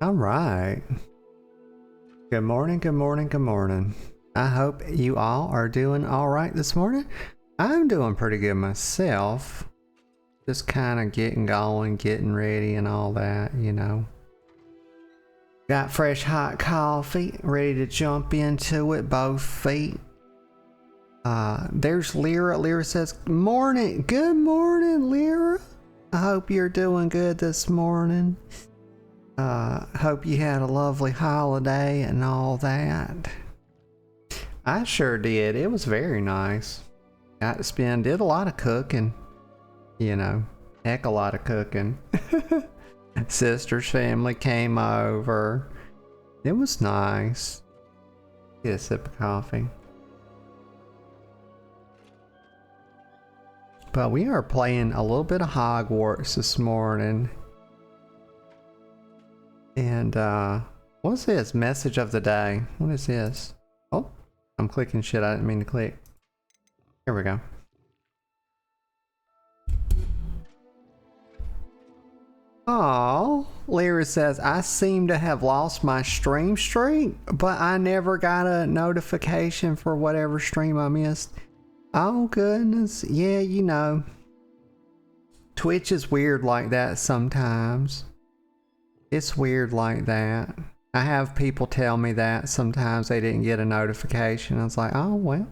All right. Good morning, good morning, good morning. I hope you all are doing all right this morning. I'm doing pretty good myself. Just kind of getting going, getting ready and all that, you know. Got fresh hot coffee, ready to jump into it, both feet. There's Lyra. Lyra says, morning. Good morning, Lyra. I hope you're doing good this morning. Hope you had a lovely holiday and all that. I sure did. It was very nice. Got to did a lot of cooking. You know, heck, a lot of cooking. Sister's family came over. It was nice. Get a sip of coffee. But we are playing a little bit of Hogwarts this morning. And, what's this? Message of the day. What is this? Oh, I'm clicking shit I didn't mean to click. Here we go. Oh, Lyra says, I seem to have lost my stream streak, but I never got a notification for whatever stream I missed. Oh, goodness. Yeah, you know. Twitch is weird like that sometimes. It's weird like that. I have people tell me that sometimes they didn't get a notification. I was like, oh, well.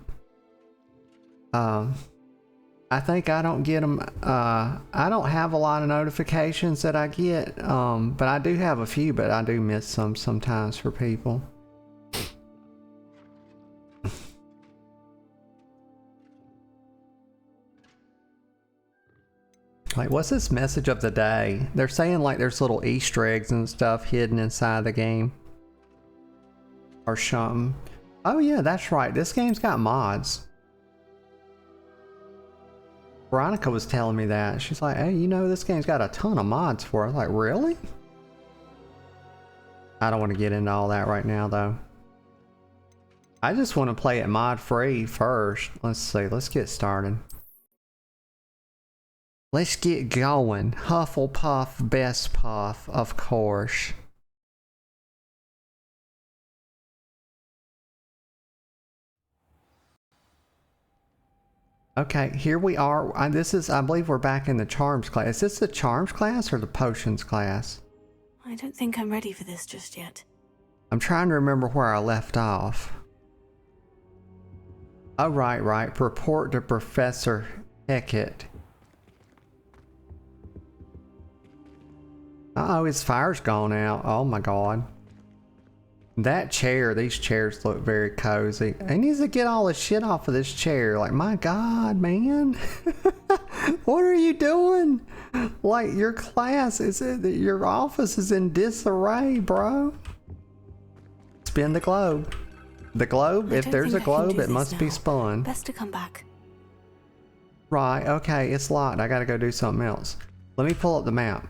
I think I don't get them. I don't have a lot of notifications that I get. But I do have a few, but I do miss some sometimes for people. Like, what's this message of the day? They're saying like there's little Easter eggs and stuff hidden inside the game. Or something. Oh yeah, that's right. This game's got mods. Veronica was telling me that. She's like, hey, you know, this game's got a ton of mods for it. I was like, really? I don't want to get into all that right now, though. I just want to play it mod-free first. Let's see. Let's get started. Let's get going. Hufflepuff, best puff, of course. Okay, here we are. I believe we're back in the Charms class. Is this the Charms class or the Potions class? I don't think I'm ready for this just yet. I'm trying to remember where I left off. Oh, right. Report to Professor Hecat. Uh-oh, his fire's gone out. Oh my god. That chair, these chairs look very cozy. He needs to get all the shit off of this chair. Like, my god, man. What are you doing? Like, your your office is in disarray, bro. Spin the globe. The globe, if there's a globe, it must be spun. Best to come back. Right, okay, it's locked. I gotta go do something else. Let me pull up the map.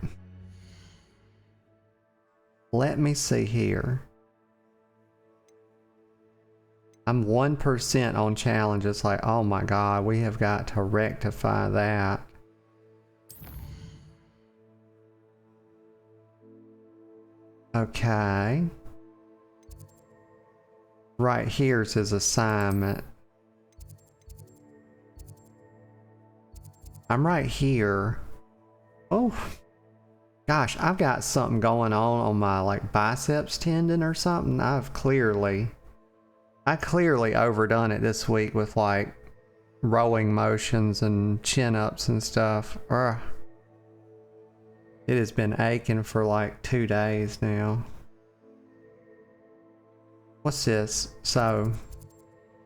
Let me see here. I'm 1% on challenges. Like, oh my god, we have got to rectify that. Okay. Right here's his assignment. I'm right here. Oh. Gosh, I've got something going on my like biceps tendon or something. I clearly overdone it this week with like rowing motions and chin ups and stuff. Ugh. It has been aching for like 2 days now. What's this? So,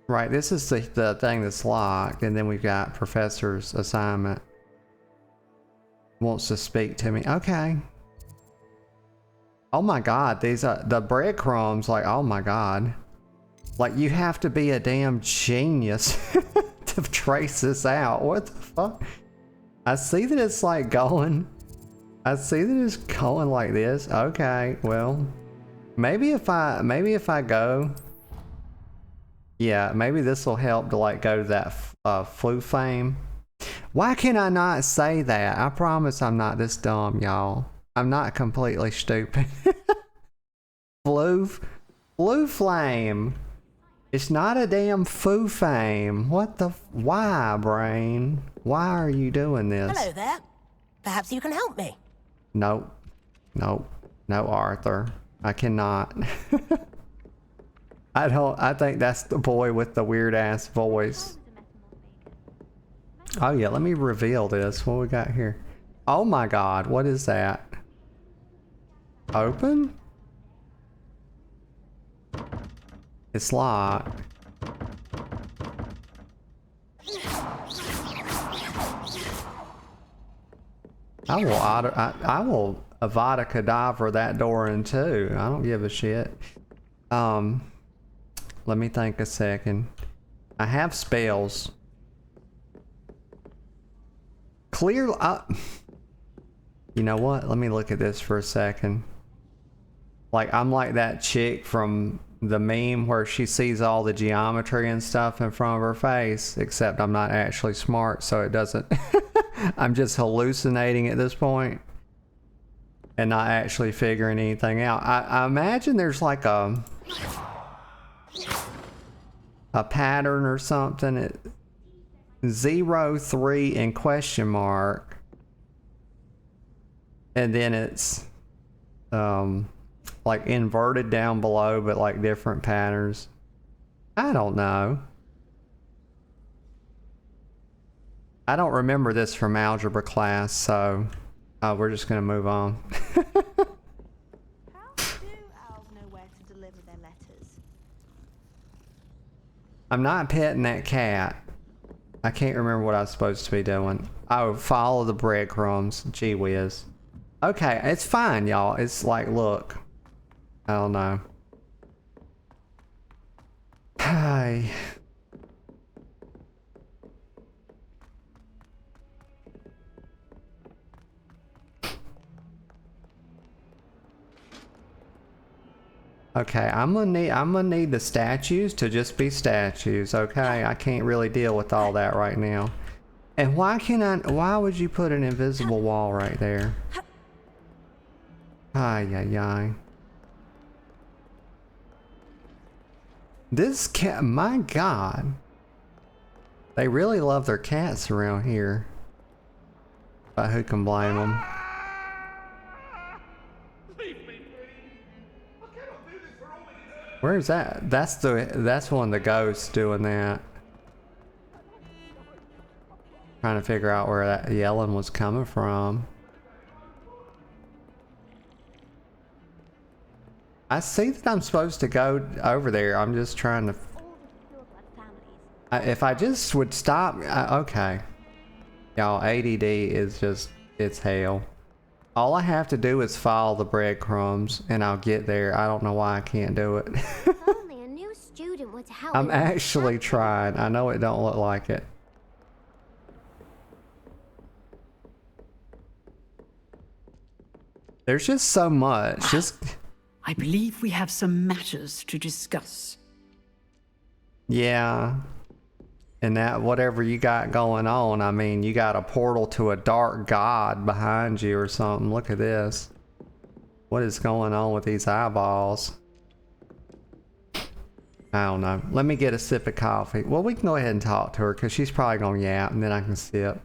right, this is the thing that's locked, and then we've got Professor's assignment. Wants to speak to me. Okay. Oh my god, these are the breadcrumbs. Like, oh my god. Like, you have to be a damn genius to trace this out. What the fuck? I see that it's like going. I see that it's going like this. Okay, well, maybe if I go. Yeah, maybe this will help to like go to that flu fame. Why can I not say that? I promise I'm not this dumb, y'all. I'm not completely stupid. Blue flame. It's not a damn foo fame. What the? Why, brain? Why are you doing this? Hello there. Perhaps you can help me. Nope. Nope. No, Arthur. I cannot. I think that's the boy with the weird ass voice. Oh yeah, let me reveal this. What we got here? Oh my god, what is that? Open? It's locked. I will Avada Kedavra that door in two. I don't give a shit. Let me think a second. I have spells. Clear. You know what? Let me look at this for a second. Like, I'm like that chick from the meme where she sees all the geometry and stuff in front of her face, except I'm not actually smart, so it doesn't. I'm just hallucinating at this point and not actually figuring anything out. I imagine there's like a pattern or something. 0, 3 and question mark, and then it's like inverted down below, but like different patterns. I don't know. I don't remember this from algebra class, so we're just gonna move on. How do owls know where to deliver their letters? I'm not petting that cat. I can't remember what I was supposed to be doing. Oh, follow the breadcrumbs. Gee whiz. Okay, it's fine, y'all. It's like, look. I don't know. Hi. Okay, I'm gonna need the statues to just be statues, okay? I can't really deal with all that right now. And why would you put an invisible wall right there? Ay, ay, ay. This cat, my god. They really love their cats around here. But who can blame them? Where's that? That's one of the ghosts doing that. Trying to figure out where that yelling was coming from. I see that I'm supposed to go over there. I'm just trying to. If I just would stop. Okay. Y'all, ADD is just, it's hell. All I have to do is follow the breadcrumbs and I'll get there. I don't know why I can't do it. If only a new student would help. I'm actually trying. I know it don't look like it. There's just so much. I believe we have some matters to discuss. Yeah. And that, whatever you got going on, I mean, you got a portal to a dark god behind you or something. Look at this. What is going on with these eyeballs? I don't know. Let me get a sip of coffee. Well, we can go ahead and talk to her because she's probably going to yap and then I can sip.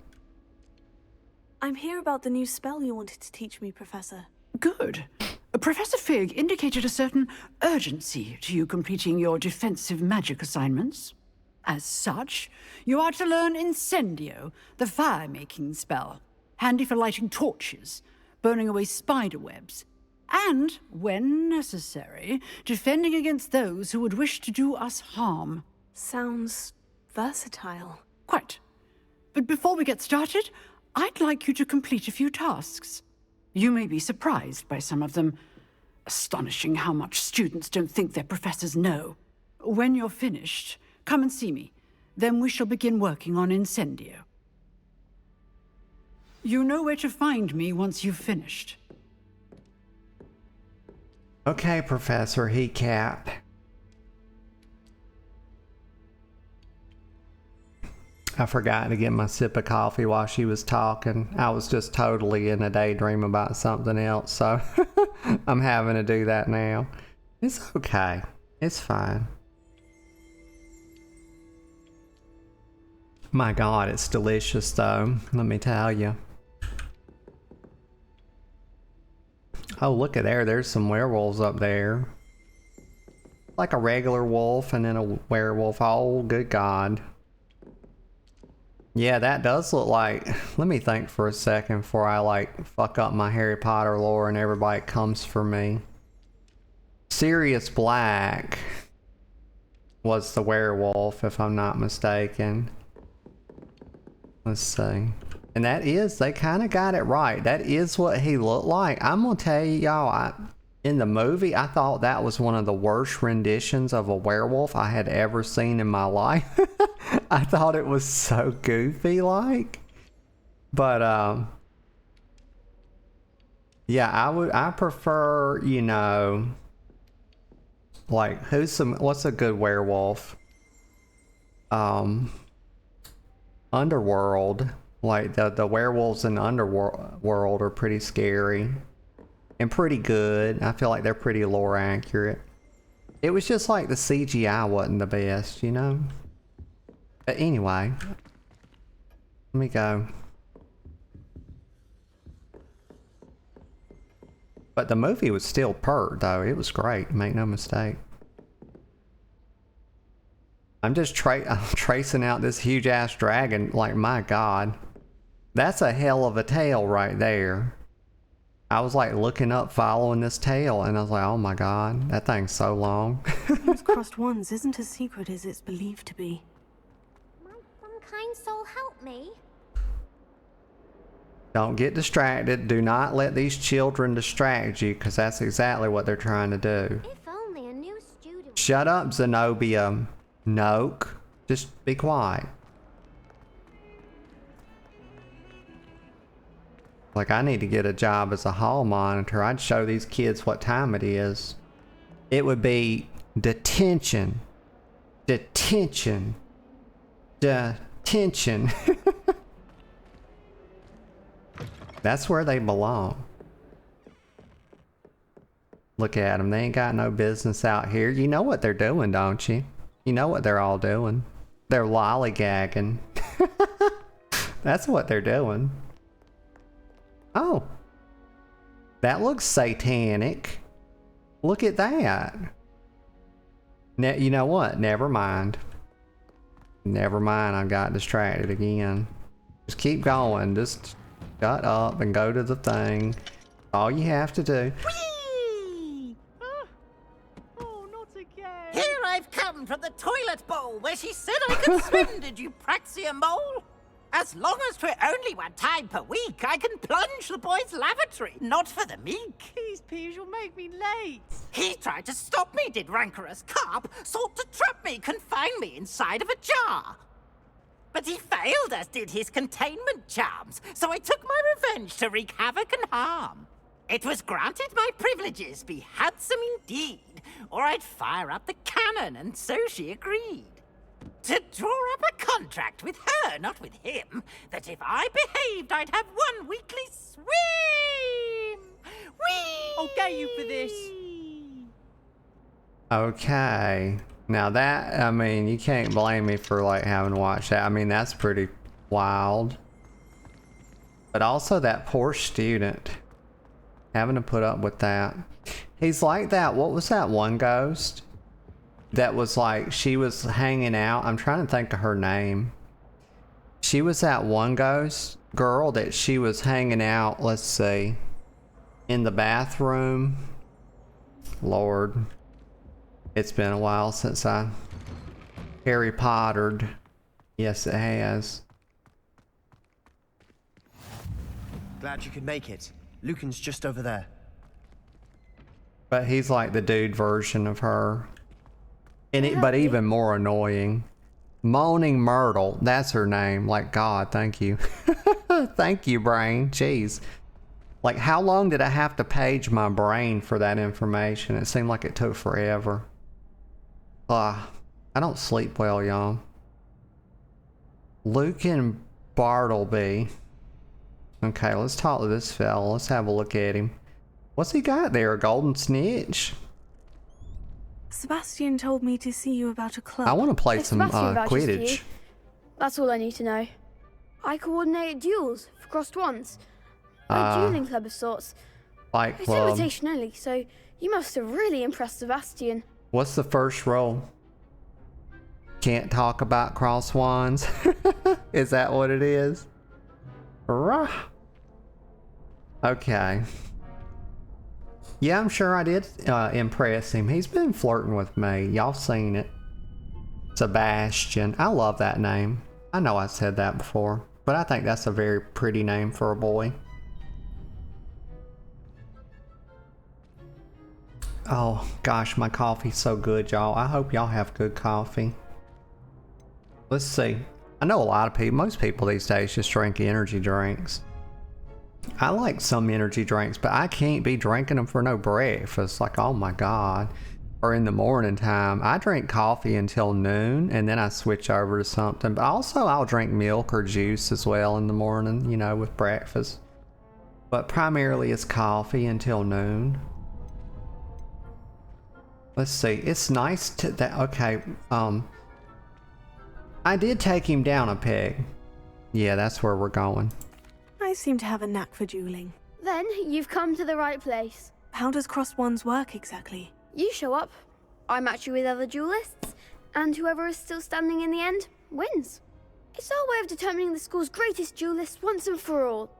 I'm here about the new spell you wanted to teach me, Professor. Good. Professor Fig indicated a certain urgency to you completing your defensive magic assignments. As such, you are to learn Incendio, the fire-making spell, handy for lighting torches, burning away spider webs, and, when necessary, defending against those who would wish to do us harm. Sounds versatile. Quite. But before we get started, I'd like you to complete a few tasks. You may be surprised by some of them. Astonishing how much students don't think their professors know. When you're finished, come and see me. Then we shall begin working on Incendio. You know where to find me once you've finished. Okay, Professor Heatcap. I forgot to get my sip of coffee while she was talking. I was just totally in a daydream about something else, so I'm having to do that now. It's okay. It's fine. My God, it's delicious though, let me tell you. Oh, look at there. There's some werewolves up there. Like a regular wolf and then a werewolf. Oh, good God. Yeah, that does look like... Let me think for a second before I, like, fuck up my Harry Potter lore and everybody comes for me. Sirius Black was the werewolf, if I'm not mistaken. Let's see. And that is, they kind of got it right. That is what he looked like. I'm gonna tell you, y'all, in the movie, I thought that was one of the worst renditions of a werewolf I had ever seen in my life. I thought it was so goofy, like. But, yeah, I prefer, you know, like, what's a good werewolf? Underworld. Like, the werewolves in the Underworld are pretty scary. And pretty good. I feel like they're pretty lore accurate. It was just like the CGI wasn't the best, you know? But anyway. Let me go. But the movie was still pert, though. It was great. Make no mistake. I'm just tracing out this huge-ass dragon. Like, my God. That's a hell of a tail right there. I was like looking up, following this tail, and I was like, oh my God, that thing's so long. Those crossed ones isn't as secret as it's believed to be. Might some kind soul help me? Don't get distracted. Do not let these children distract you, because that's exactly what they're trying to do. If only a new student... Shut up, Zenobia. Noke. Just be quiet. Like, I need to get a job as a hall monitor. I'd show these kids what time it is. It would be detention. Detention. Detention. That's where they belong. Look at them. They ain't got no business out here. You know what they're doing, don't you? You know what they're all doing. They're lollygagging. That's what they're doing. Oh. That looks satanic. Look at that. You know what? Never mind. Never mind. I got distracted again. Just keep going. Just shut up and go to the thing. All you have to do. Whee! Oh, not again. Here I've come from the toilet bowl where she said I could swim, did you praxia mole? As long as 'twere only one time per week, I can plunge the boy's lavatory, not for the meek. Please, Peeves, you'll make me late. He tried to stop me, did rancorous carp, sought to trap me, confine me inside of a jar. But he failed, as did his containment charms, so I took my revenge to wreak havoc and harm. It was granted my privileges be handsome indeed, or I'd fire up the cannon, and so she agreed. To draw up a contract with her, not with him, that if I behaved, I'd have one weekly swim! Whee! I'll get you for this. Okay. Now that, I mean, you can't blame me for like having watched that. I mean, that's pretty wild. But also that poor student having to put up with that. He's like that. What was that one ghost? That was like, she was hanging out. I'm trying to think of her name. She was that one ghost girl that she was hanging out, let's see, in the bathroom. Lord. It's been a while since I Harry Pottered. Yes, it has. Glad you could make it. Lucan's just over there. But he's like the dude version of her. But even more annoying. Moaning Myrtle, that's her name. Like, God, thank you. Thank you, brain. Jeez. Like, how long did I have to page my brain for that information? It seemed like it took forever. I don't sleep well, y'all. Lucan Bartleby. Okay, let's talk to this fella. Let's have a look at him. What's he got there? A golden snitch? Sebastian told me to see you about a club. I want to play If some Sebastian vouches for you, Quidditch. that's all I need to know. I coordinate duels for crossed wands. A dueling club of sorts. Fight It's Club. invitation only, so you must have really impressed Sebastian. What's the first role? Can't talk about cross wands. Is that what it is? Rah. Okay. Yeah, I'm sure I did impress him. He's been flirting with me. Y'all seen it. Sebastian. I love that name. I know I said that before, but I think that's a very pretty name for a boy. Oh gosh, my coffee's so good, y'all. I hope y'all have good coffee. Let's see. I know a lot of people, most people these days just drink energy drinks. I like some energy drinks, but I can't be drinking them for no breakfast. Like, oh my God. Or in the morning time. I drink coffee until noon and then I switch over to something. But also I'll drink milk or juice as well in the morning, you know, with breakfast. But primarily it's coffee until noon. Let's see. It's nice to that. Okay. I did take him down a peg. Yeah, that's where we're going. I seem to have a knack for dueling. Then you've come to the right place. How does crossed wands work exactly? You show up, I match you with other duelists, and whoever is still standing in the end wins. It's our way of determining the school's greatest duelist once and for all.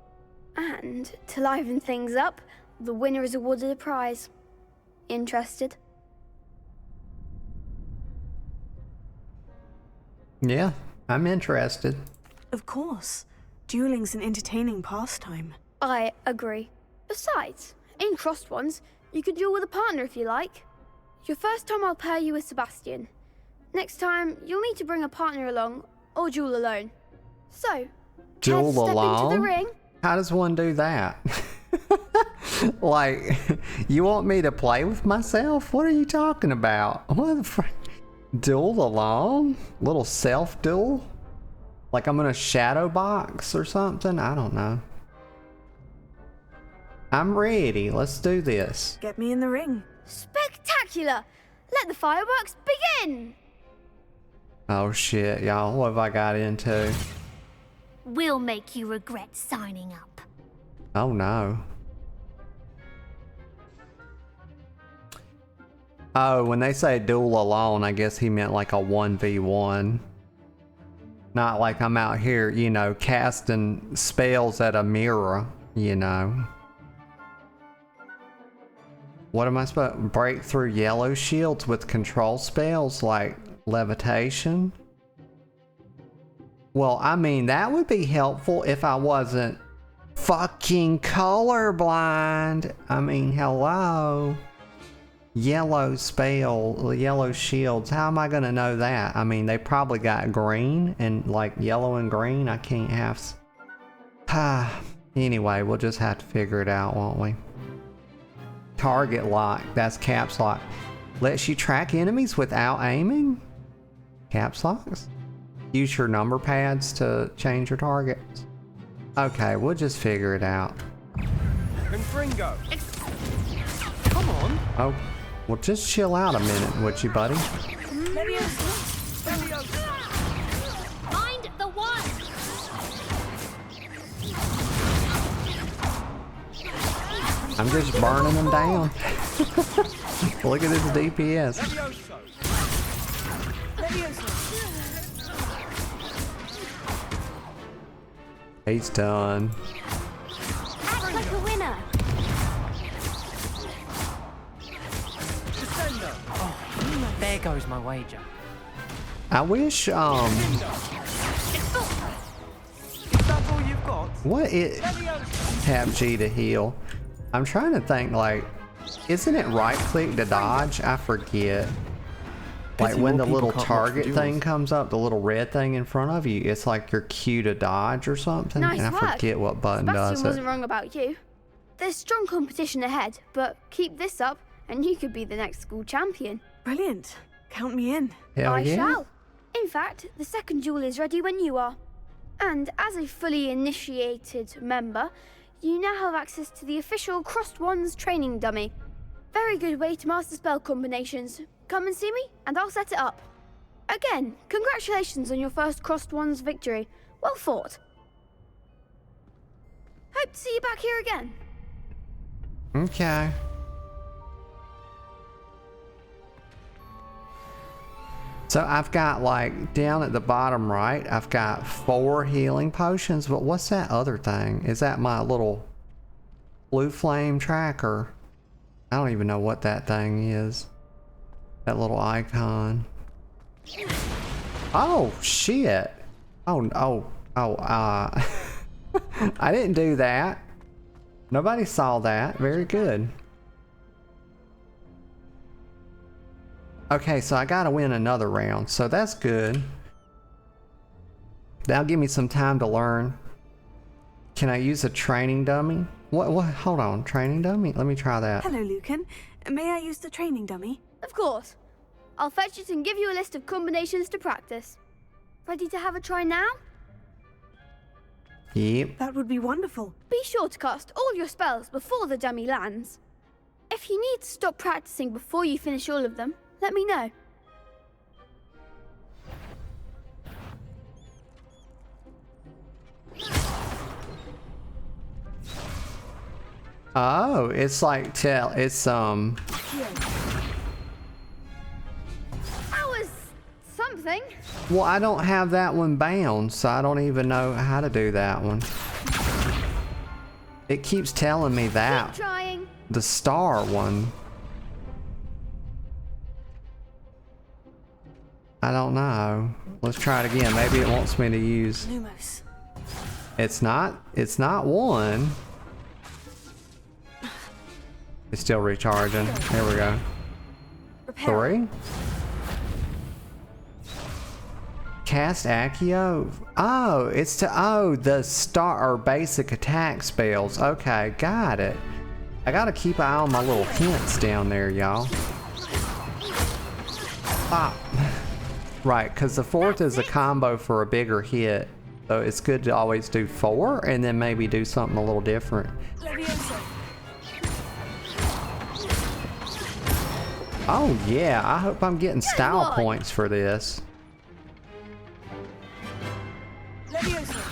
And to liven things up, the winner is awarded a prize. Interested? Yeah, I'm interested. Of course. Dueling's an entertaining pastime. I agree. Besides, in crossed ones, you could duel with a partner if you like. Your first time I'll pair you with Sebastian. Next time, you'll need to bring a partner along, or duel alone. So, Duel step alone? into the ring. How does one do that? Like, you want me to play with myself? What are you talking about? What the frick? Duel alone? Little self-duel? Like I'm gonna shadow box or something? I don't know. I'm ready. Let's do this. Get me in the ring. Spectacular! Let the fireworks begin! Oh shit, y'all. What have I got into? We'll make you regret signing up. Oh no. Oh, when they say duel alone, I guess he meant like a 1v1. Not like I'm out here, you know, casting spells at a mirror, you know. What am I supposed to break through yellow shields with control spells like levitation? Well, I mean, that would be helpful if I wasn't fucking colorblind. I mean, hello. Yellow spell, yellow shields. How am I gonna know that? I mean, they probably got green and like yellow and green. I can't have. Anyway, we'll just have to figure it out, won't we? Target lock. That's caps lock. Lets you track enemies without aiming. Caps locks. Use your number pads to change your targets. Okay, we'll just figure it out. Confringo! Come on! Oh, well, just chill out a minute, would you, buddy? Mind the one! I'm just burning them down. Look at this DPS. He's done. Act like a winner! There goes my wager. I wish, Is that all you've got? what it, tab G to heal. I'm trying to think, like, isn't it right click to dodge? I forget. Like Pity when more the little people can't watch target duels. thing comes up, the little red thing in front of you, it's like your Q to dodge or something. Nice and I work. forget what button Sebastian does it. wasn't wrong about you. There's strong competition ahead, but keep this up and you could be the next school champion. Brilliant. Count me in. Hell I yeah. shall. In fact, the second duel is ready when you are. And as a fully initiated member, you now have access to the official Crossed Wands training dummy. very good way to master spell combinations. Come and see me, and I'll set it up. Again, congratulations on your first Crossed Wands victory. Well fought. Hope to see you back here again. Okay. So I've got, like, down at the bottom right, I've got 4 healing potions, but what's that other thing? Is that my little blue flame tracker? I don't even know what that thing is. That little icon. Oh, shit. I didn't do that. Nobody saw that. Very good. Okay, so I gotta win another round, so that's good. That'll give me some time to learn. Can I use a training dummy? What, hold on, training dummy? Let me try that. Hello, Lucan. May I use the training dummy? Of course. I'll fetch it and give you a list of combinations to practice. Ready to have a try now? Yep. That would be wonderful. Be sure to cast all your spells before the dummy lands. If you need to stop practicing before you finish all of them, let me know. Oh, it's like That was something. well, I don't have that one bound, so I don't even know how to do that one. It keeps telling me Keep that. trying. The star one. I don't know. Let's try it again. Maybe it wants me to use. Lumos. It's not one. It's still recharging. There we go. Repair. 3. Cast Accio. Oh, it's to the star or basic attack spells. Okay, got it. I gotta keep an eye on my little hints down there, y'all. Ah. Right, because the 4th is a combo for a bigger hit. So it's good to always do 4 and then maybe do something a little different. Levioso. Oh yeah, I hope I'm getting style one. points for this. Levioso.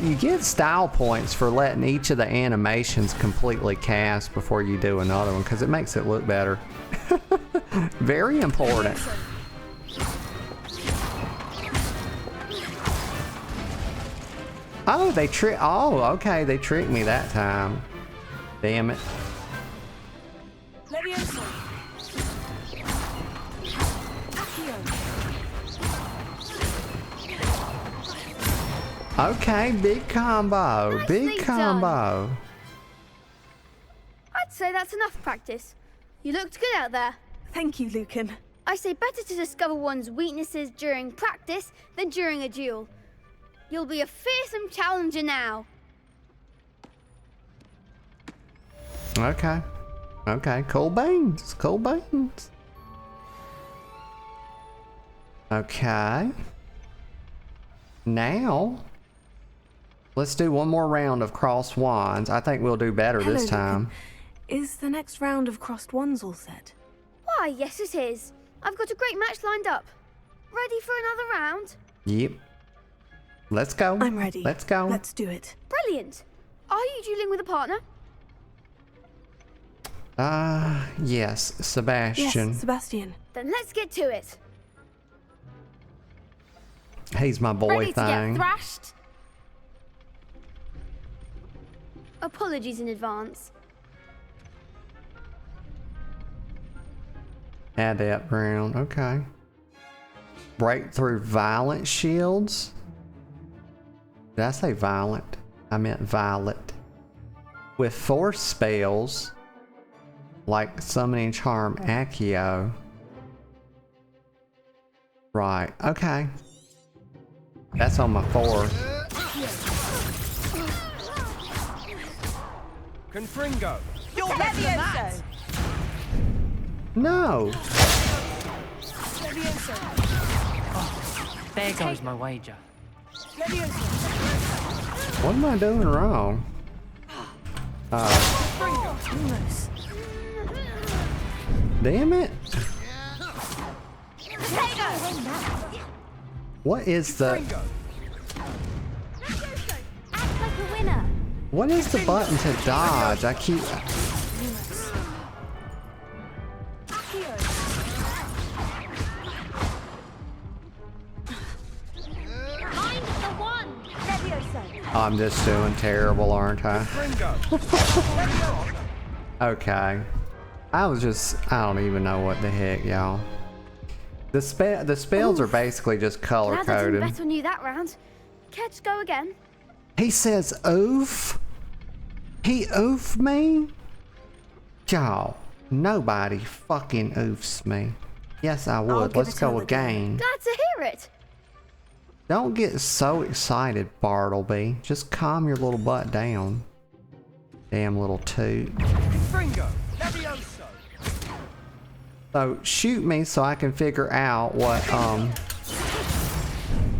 You get style points for letting each of the animations completely cast before you do another one, because it makes it look better. Very important. Oh, okay, they tricked me that time. Damn it. Levioso. Okay, big combo. Nicely Big combo. I'd say that's enough practice. You looked good out there. Thank you, Lucan. I say better to discover one's weaknesses during practice than during a duel. You'll be a fearsome challenger now. Okay. Okay, cool beans. Cool beans. Okay. Now, let's do one more round of crossed wands. I think we'll do better Hello, this time. Lucan. Is the next round of Crossed Wands all set? Why, yes it is. I've got a great match lined up. Ready for another round? Yep. Let's go. I'm ready. Let's go. Let's do it. Brilliant. Are you dueling with a partner? Yes, Sebastian. Yes, Sebastian. Then let's get to it. He's my boy Ready to get thing. thrashed? Apologies in advance. Adept round. Okay. Breakthrough violent shields. Did I say violent? I meant violet. With 4 spells, like summoning charm Accio. Right. Okay. That's on my 4th. Confringo. You're better than that. No. There goes my wager. What am I doing wrong? Almost. Damn it. What is the... Act like a winner. What is the button to dodge? I keep... Mind the one. I'm just doing terrible, aren't I? Okay. I don't even know what the heck, y'all. The spells are basically just color Glad I didn't coded. bet on you that round. Care to go again? He says oof. He oofed me? Y'all, nobody fucking oofs me. Yes, I would. give Let's it go another go. again. Glad to hear it. Don't get so excited, Bartleby. Just calm your little butt down. Damn little toot. So shoot me so I can figure out what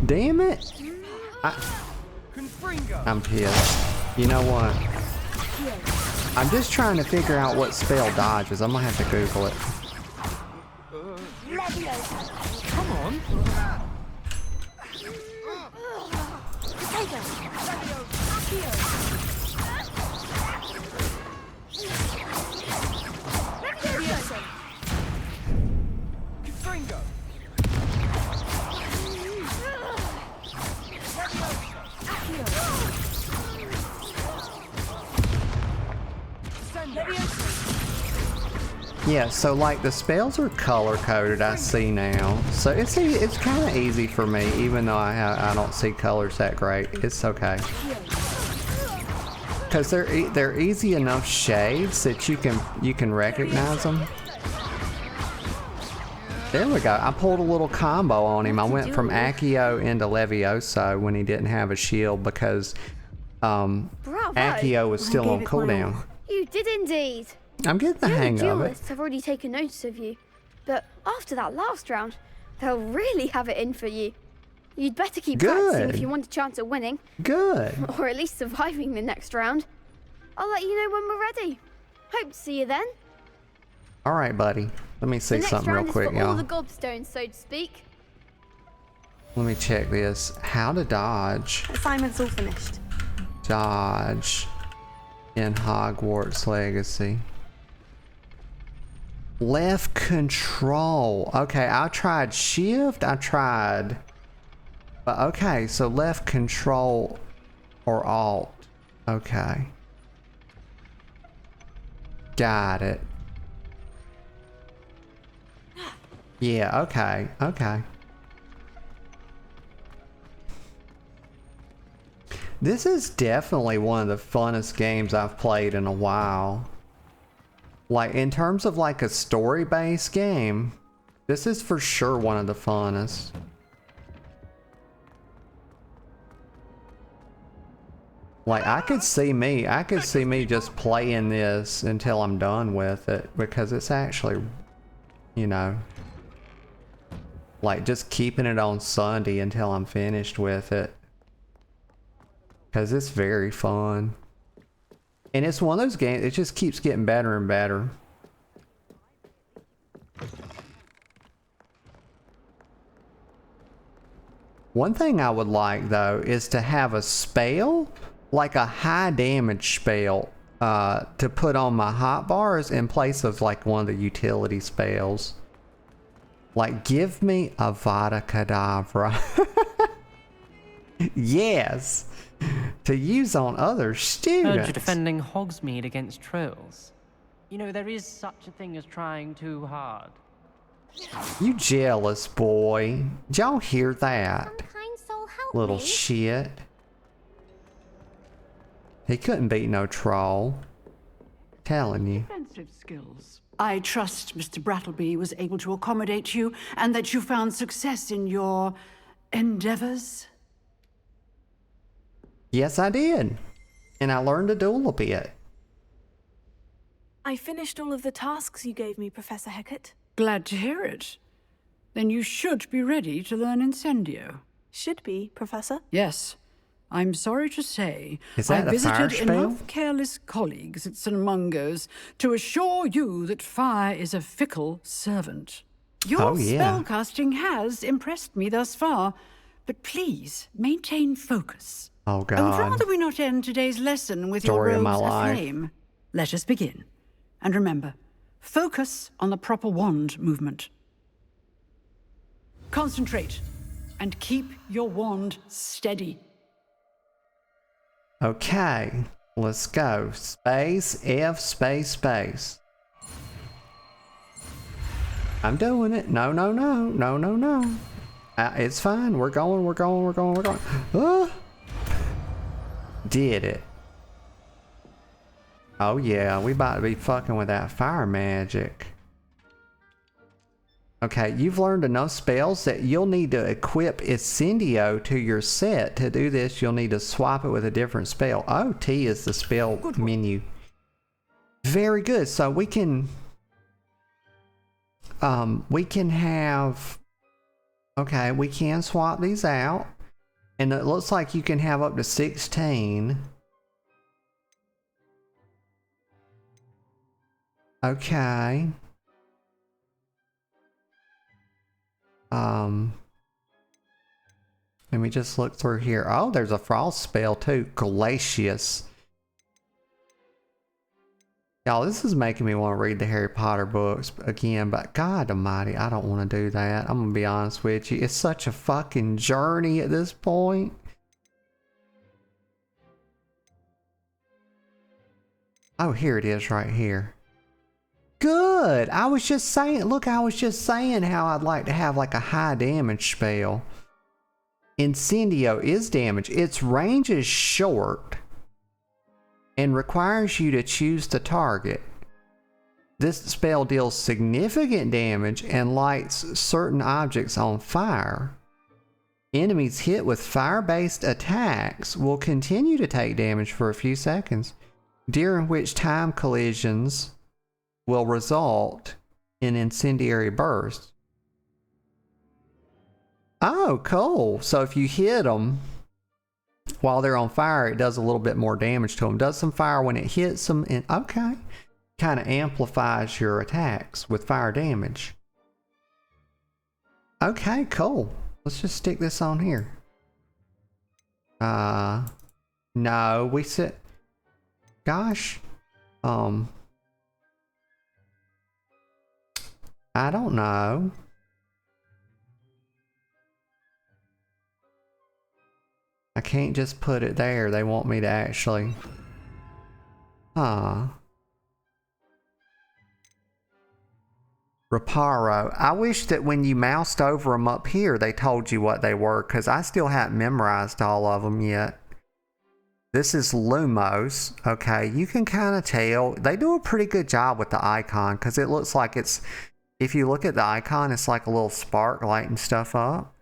damn it. I'm pissed. You know what? I'm just trying to figure out what spell dodges. I'm gonna have to Google it. Come on. Yeah, so like the spells are color coded. I see now, so it's kind of easy for me, even though I don't see colors that great. It's okay, cause they're easy enough shades that you can recognize them. There we go. I pulled a little combo on him. I went from Accio into Levioso when he didn't have a shield because Bravo. Accio was still on gave it my cooldown. all. You did indeed. I'm getting the The hang of it. duelists have already taken notice of you, but after that last round, they'll really have it in for you. You'd better keep practicing if Good. you want a chance at winning, Good. or at least surviving the next round. I'll let you know when we're ready. Hope to see you then. All right, buddy. Let me The see next something real round quick, is for all y'all. the gobstones, so to speak. Let me check this. How to dodge. Assignment's all finished. Dodge in Hogwarts Legacy. Left control. Okay, I tried shift. But okay, so left control or alt. Okay. Got it. Yeah, okay, okay. This is definitely one of the funnest games I've played in a while. Like, in terms of like a story-based game, this is for sure one of the funnest. Like, I could see me just playing this until I'm done with it, because it's actually, you know, like just keeping it on Sunday until I'm finished with it. Because it's very fun. And it's one of those games, it just keeps getting better and better. One thing I would like, though, is to have a spell, like a high damage spell, to put on my hotbars in place of like one of the utility spells. Like, give me Avada Kedavra. Yes! To use on other Heard students. you're defending Hogsmeade against trolls. You know, there is such a thing as trying too hard. You jealous boy. Did y'all hear that? Some kind soul help Little me. shit. He couldn't beat no troll. Telling you. Defensive skills. I trust Mr. Brattleby was able to accommodate you and that you found success in your endeavors. Yes, I did. And I learned to duel a bit. I finished all of the tasks you gave me, Professor Hecat. Glad to hear it. Then you should be ready to learn Incendio. Should be, Professor. Yes. I'm sorry to say, Is I that a fire visited spell? enough careless colleagues at St. Mungo's to assure you that fire is a fickle servant. Your Oh, yeah. spellcasting has impressed me thus far, but please maintain focus. Oh, I would God. rather we not end today's lesson with Story your of my robes life. aflame. Let us begin. And remember, focus on the proper wand movement. Concentrate and keep your wand steady. Okay, let's go. Space, F, space, space. I'm doing it. No, no, no, no, no, no. It's fine. We're going, we're going, we're going, we're going. Did it. Oh yeah, we about to be fucking with that fire magic. Okay, you've learned enough spells that you'll need to equip Incendio to your set. To do this, you'll need to swap it with a different spell. Oh, T is the spell menu. Very good. So we can have, okay, we can swap these out. And it looks like you can have up to 16. Okay. Let me just look through here. Oh, there's a frost spell too. Glacius. Y'all, this is making me want to read the Harry Potter books again, but God almighty, I don't want to do that. I'm going to be honest with you. It's such a fucking journey at this point. Oh, here it is right here. Good. I was just saying, look, I was just saying how I'd like to have like a high damage spell. Incendio is damage. Its range is short and requires you to choose the target. This spell deals significant damage and lights certain objects on fire. Enemies hit with fire-based attacks will continue to take damage for a few seconds, during which time collisions will result in incendiary bursts. Oh, cool. So if you hit them while they're on fire, it does a little bit more damage to them. Does some fire when it hits them, and okay. Kind of amplifies your attacks with fire damage. Okay, cool. Let's just stick this on here. No, we said, gosh, I don't know. I can't just put it there. They want me to actually, Reparo. I wish that when you moused over them up here, they told you what they were, because I still haven't memorized all of them yet. This is Lumos. Okay, you can kind of tell. They do a pretty good job with the icon, because it looks like it's, if you look at the icon, it's like a little spark lighting stuff up.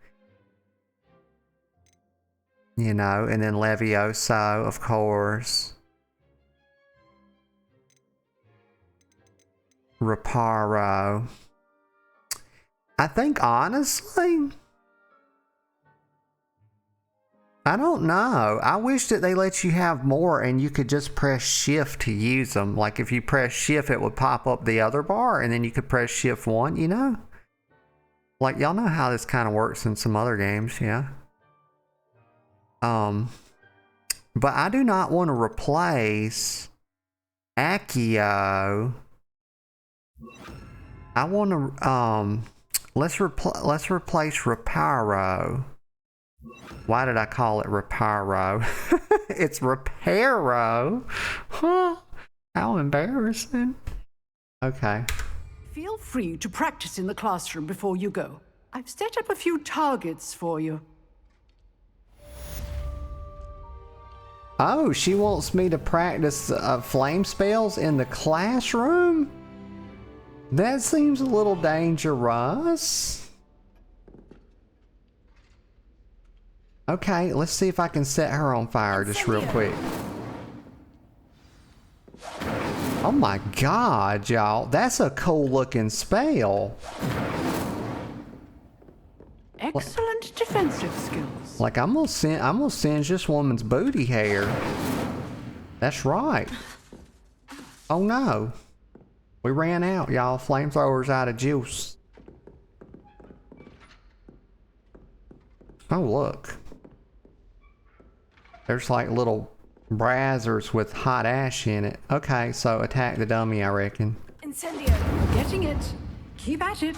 You know, and then Levioso, of course. Reparo. I think honestly, I don't know. I wish that they let you have more and you could just press shift to use them. Like if you press shift, it would pop up the other bar and then you could press shift 1, you know? Like y'all know how this kind of works in some other games, yeah? But I do not want to replace Accio. I want to, let's replace Reparo. Why did I call it Reparo? It's Reparo. Huh? How embarrassing. Okay. Feel free to practice in the classroom before you go. I've set up a few targets for you. Oh, she wants me to practice flame spells in the classroom? That seems a little dangerous. Okay, let's see if I can set her on fire just real quick. Oh my god, y'all. That's a cool looking spell. Excellent defensive skills. Like, I'm gonna singe this woman's booty hair. That's right. Oh no. We ran out, y'all. Flamethrower's out of juice. Oh, look. There's like little brazzers with hot ash in it. Okay, so attack the dummy, I reckon. Incendio. You're getting it. Keep at it.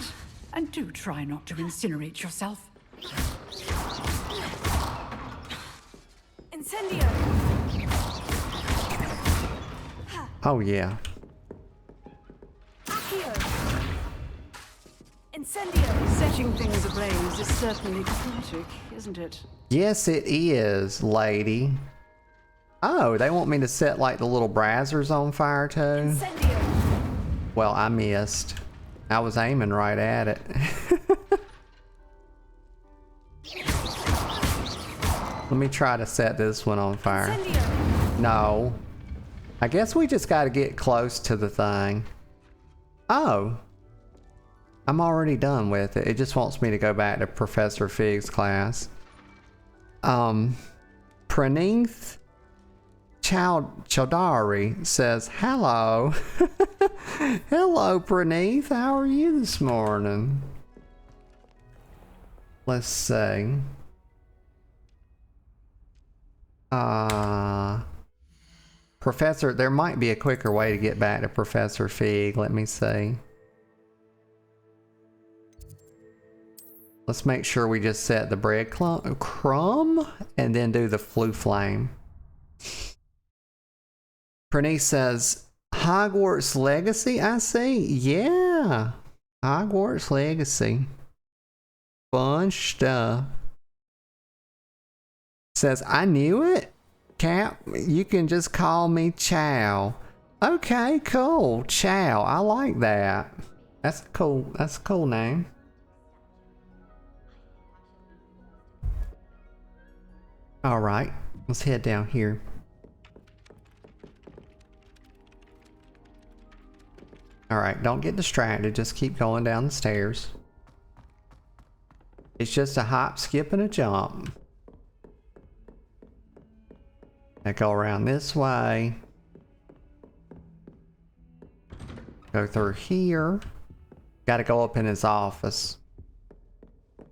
And do try not to incinerate yourself. Incendio. Oh yeah. Accio. Incendio. Setting things ablaze is certainly cathartic, isn't it? Yes, it is, lady. Oh, they want me to set like the little brazzers on fire too? Incendio. Well, I missed. I was aiming right at it. Let me try to set this one on fire. Incendio. No. I guess we just gotta get close to the thing. Oh. I'm already done with it. It just wants me to go back to Professor Fig's class. Praneeth Chowdhury says, hello. Hello, Praneeth. How are you this morning? Let's see. Professor, there might be a quicker way to get back to Professor Fig. Let me see. Let's make sure we just set the bread crumb and then do the flue flame. Praneeth says, Hogwarts Legacy, I see. Yeah. Hogwarts Legacy. Fun stuff. Says, I knew it. Cap, you can just call me Chow. Okay, cool. Chow. I like that. That's cool. That's a cool name. All right, let's head down here. All right, don't get distracted. Just keep going down the stairs. It's just a hop, skip, and a jump. I go around this way. Go through here. Got to go up in his office.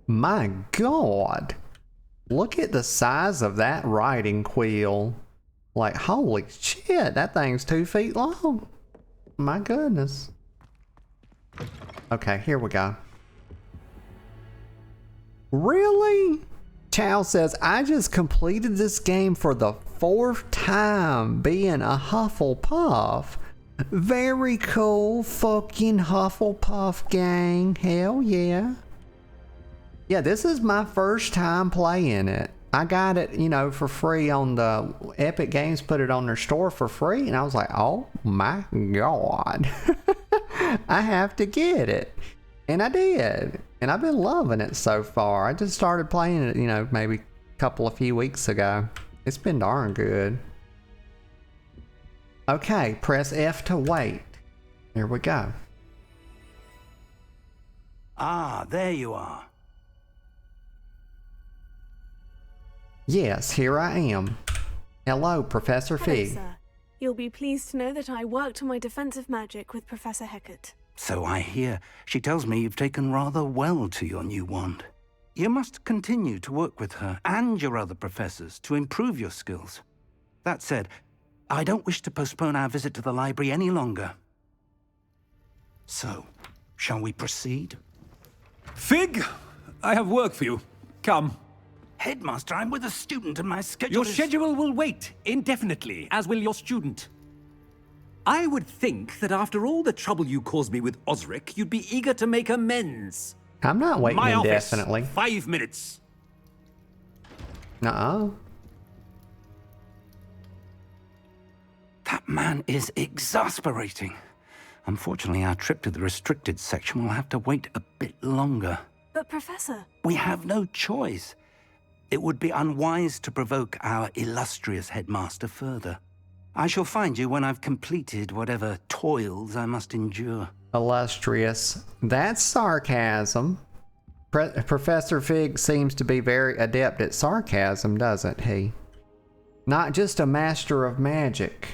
My God. Look at the size of that writing quill. Like, holy shit, that thing's 2 feet long. My goodness. Okay, here we go. Really? Chow says, I just completed this game for the 4th time being a Hufflepuff. Very cool fucking Hufflepuff gang. Hell yeah. Yeah, this is my first time playing it. I got it, you know, for free on the Epic Games, put it on their store for free, and I was like, oh my God. I have to get it. And I did. And I've been loving it so far. I just started playing it, you know, maybe a few weeks ago. It's been darn good. Okay, press F to wait. Here we go. Ah, there you are. Yes, here I am. Hello, Professor Hello, Fig. sir. You'll be pleased to know that I worked on my defensive magic with Professor Hecat. So I hear. She tells me you've taken rather well to your new wand. You must continue to work with her and your other professors to improve your skills. That said, I don't wish to postpone our visit to the library any longer. So, shall we proceed? Fig, I have work for you. Come. Headmaster, I'm with a student and my schedule Your is... schedule will wait indefinitely, as will your student. I would think that after all the trouble you caused me with Osric, you'd be eager to make amends. I'm not waiting My indefinitely. Office, 5 minutes. Nuh-uh. That man is exasperating. Unfortunately, our trip to the restricted section will have to wait a bit longer. But Professor... We have no choice. It would be unwise to provoke our illustrious headmaster further. I shall find you when I've completed whatever toils I must endure. Illustrious. That's sarcasm. Professor Fig seems to be very adept at sarcasm, doesn't he? Not just a master of magic,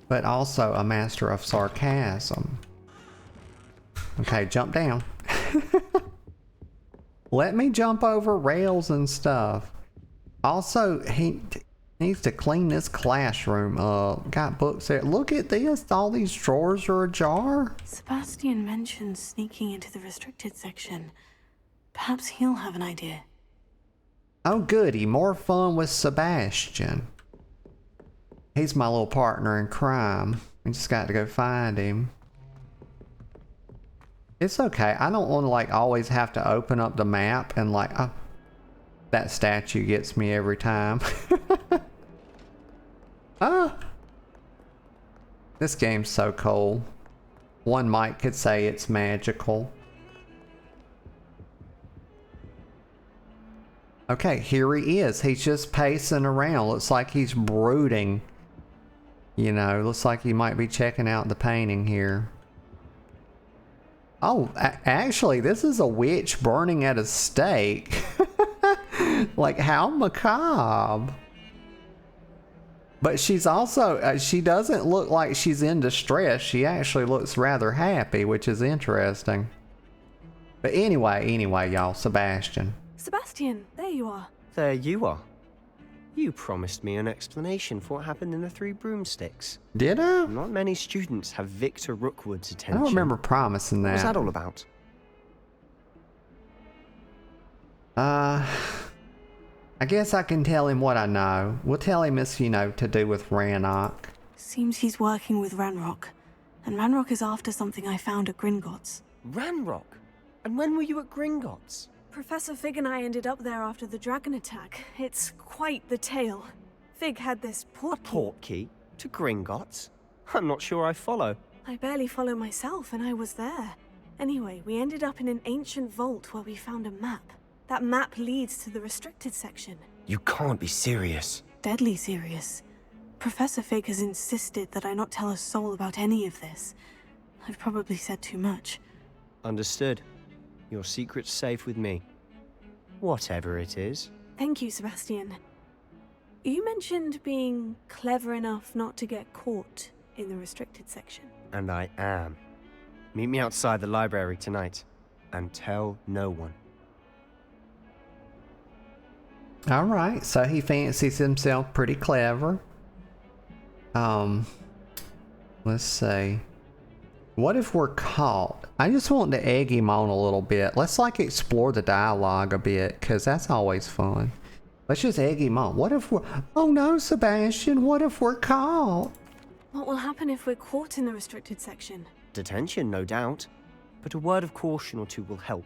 but also a master of sarcasm. Okay, jump down. Let me jump over rails and stuff. Also, he needs to clean this classroom up. Got books there. Look at this. All these drawers are ajar. Sebastian mentioned sneaking into the restricted section. Perhaps he'll have an idea. Oh goody, more fun with Sebastian. He's my little partner in crime. We just got to go find him. It's okay. I don't want to like always have to open up the map and like, oh, that statue gets me every time. Ah, this game's so cool. One might could say it's magical. Okay, here he is. He's just pacing around. Looks like he's brooding. You know, looks like he might be checking out the painting here. Oh, actually, this is a witch burning at a stake. Like, how macabre. But she's also, she doesn't look like she's in distress. She actually looks rather happy, which is interesting. But anyway, y'all, Sebastian. Sebastian, there you are. There you are. You promised me an explanation for what happened in the Three Broomsticks. Did I? Not many students have Victor Rookwood's attention. I don't remember promising that. What was that all about? I guess I can tell him what I know. We'll tell him it's, you know, to do with Ranrok. Seems he's working with Ranrok. And Ranrok is after something I found at Gringotts. Ranrok? And when were you at Gringotts? Professor Fig and I ended up there after the dragon attack. It's quite the tale. Fig had this portkey. A portkey? To Gringotts? I'm not sure I follow. I barely follow myself, and I was there. Anyway, we ended up in an ancient vault where we found a map. That map leads to the restricted section. You can't be serious. Deadly serious. Professor Fig has insisted that I not tell a soul about any of this. I've probably said too much. Understood. Your secret's safe with me. Whatever it is. Thank you, Sebastian. You mentioned being clever enough not to get caught in the restricted section. And I am. Meet me outside the library tonight. And tell no one. Alright, so he fancies himself pretty clever. Let's see. What if we're caught? I just want to egg him on a little bit. Let's like explore the dialogue a bit, because that's always fun. Let's just egg him on. What if we're... Oh no, Sebastian, what if we're caught? What will happen if we're caught in the restricted section? Detention, no doubt. But a word of caution or two will help.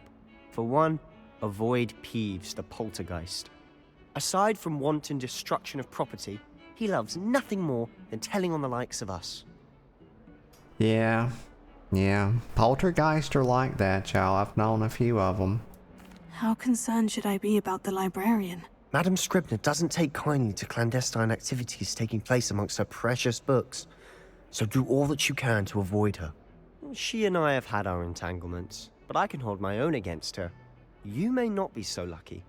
For one, avoid Peeves, the poltergeist. Aside from wanton destruction of property, he loves nothing more than telling on the likes of us. Yeah. Poltergeist are like that, y'all. I've known a few of them. How concerned should I be about the librarian? Madame Scribner doesn't take kindly to clandestine activities taking place amongst her precious books, so do all that you can to avoid her. She and I have had our entanglements, but I can hold my own against her. You may not be so lucky.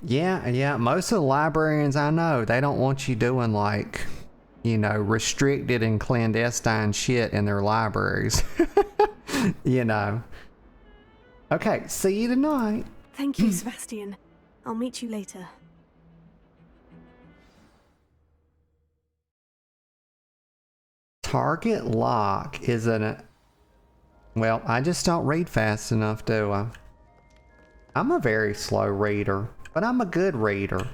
Yeah, most of the librarians I know, they don't want you doing like, you know, restricted and clandestine shit in their libraries. You know. Okay, see you tonight. Thank you, Sebastian. I'll meet you later. Target lock is an... Well, I just don't read fast enough, do I? I'm a very slow reader, but I'm a good reader.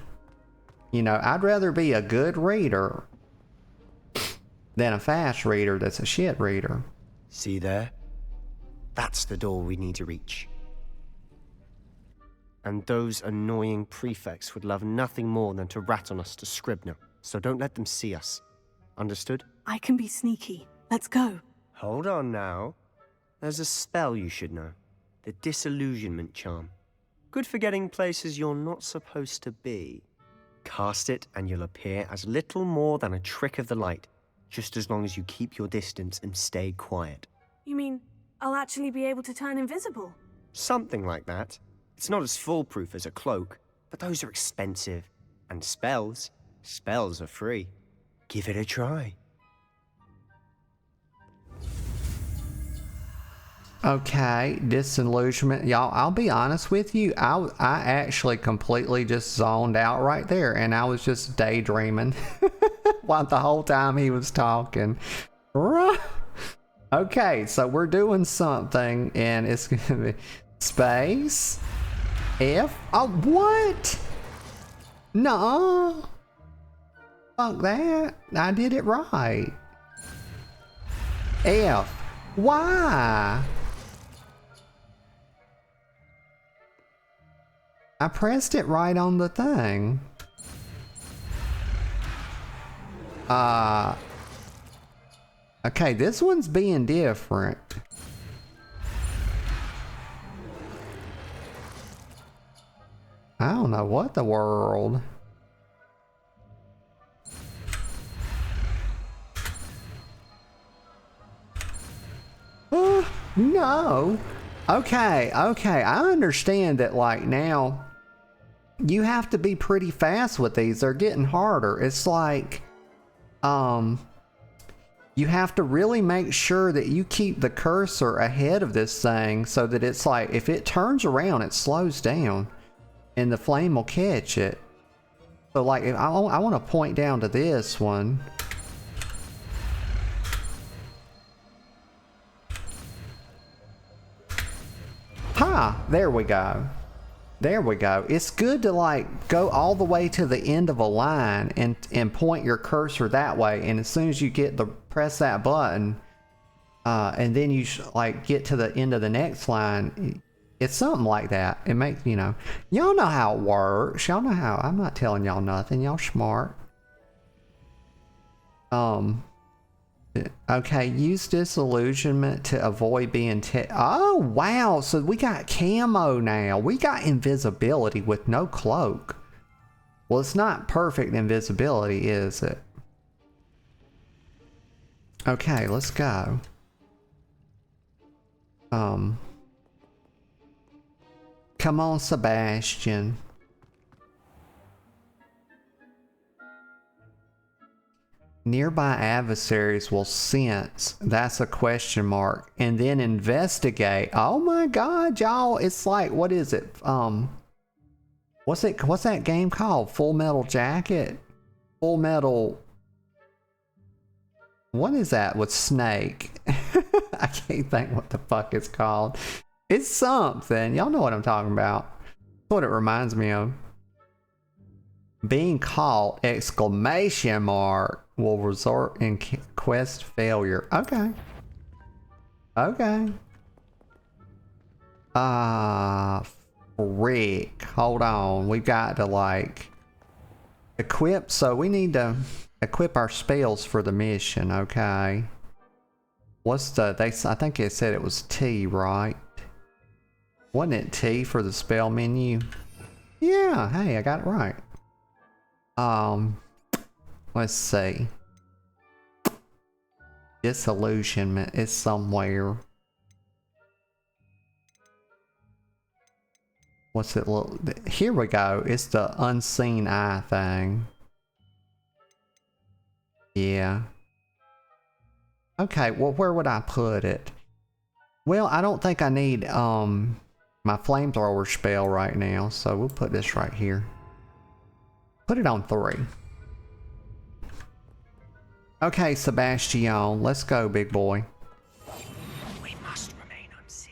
You know, I'd rather be a good reader than a fast reader that's a shit reader. See there? That's the door we need to reach. And those annoying prefects would love nothing more than to rat on us to Scribner, so don't let them see us. Understood? I can be sneaky. Let's go. Hold on now. There's a spell you should know. The disillusionment charm. Good for getting places you're not supposed to be. Cast it and you'll appear as little more than a trick of the light, just as long as you keep your distance and stay quiet. You mean I'll actually be able to turn invisible. Something like that. It's not as foolproof as a cloak, but those are expensive. And spells are free. Give it a try. Okay, disillusionment. Y'all, I'll be honest with you. I actually completely just zoned out right there, and I was just daydreaming while the whole time he was talking. Okay, so we're doing something, and it's gonna be space F. Oh, what? No. Fuck that. I did it right. F. Why? I pressed it right on the thing. Okay, this one's being different. I don't know what the world. No. Okay, I understand that, like, now you have to be pretty fast with these. They're getting harder. It's like, you have to really make sure that you keep the cursor ahead of this thing so that it's like, if it turns around, it slows down and the flame will catch it. So, like, if I want to point down to this one. Ha! There we go. There we go. It's good to, like, go all the way to the end of a line and point your cursor that way, and as soon as you get the press that button, and then you like get to the end of the next line. It's something like that. It makes, you know, y'all know how it works. Y'all know how. I'm not telling y'all nothing. Y'all smart. Okay, use disillusionment to avoid being oh, wow. So we got camo now. We got invisibility with no cloak. Well, it's not perfect invisibility, is it? Okay, let's go. Come on, Sebastian. Nearby adversaries will sense. That's a question mark. And then investigate. Oh my god, y'all. It's like, what is it? What's that game called? Full Metal Jacket? Full Metal. What is that with Snake? I can't think what the fuck it's called. It's something. Y'all know what I'm talking about. That's what it reminds me of. Being caught! Exclamation mark will result in quest failure. Okay. Okay. Frick. Hold on. We've got to, like, equip. So we need to equip our spells for the mission. Okay. What's the, I think it said it was T, right? Wasn't it T for the spell menu? Yeah. Hey, I got it right. Let's see. Disillusionment is somewhere. What's it look? Here we go. It's the unseen eye thing. Yeah. Okay, well, where would I put it? Well, I don't think I need my flamethrower spell right now, so we'll put this right here. Put it on 3. Okay, Sebastian, let's go, big boy. We must remain unseen.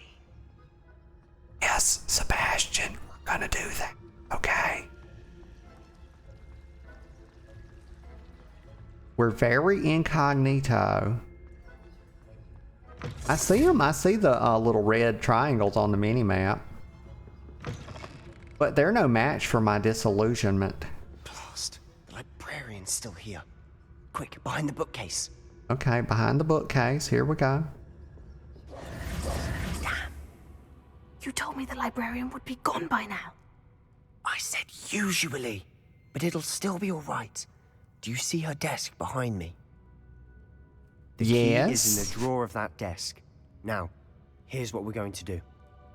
Yes, Sebastian, we're gonna do that. Okay. We're very incognito. I see them. I see the little red triangles on the mini-map. But they're no match for my disillusionment. Blast. The librarian's still here. Quick, behind the bookcase. Okay, behind the bookcase. Here we go. Damn. You told me the librarian would be gone by now. I said usually, but it'll still be all right. Do you see her desk behind me? The key is in the drawer of that desk. Now, Here's what we're going to do.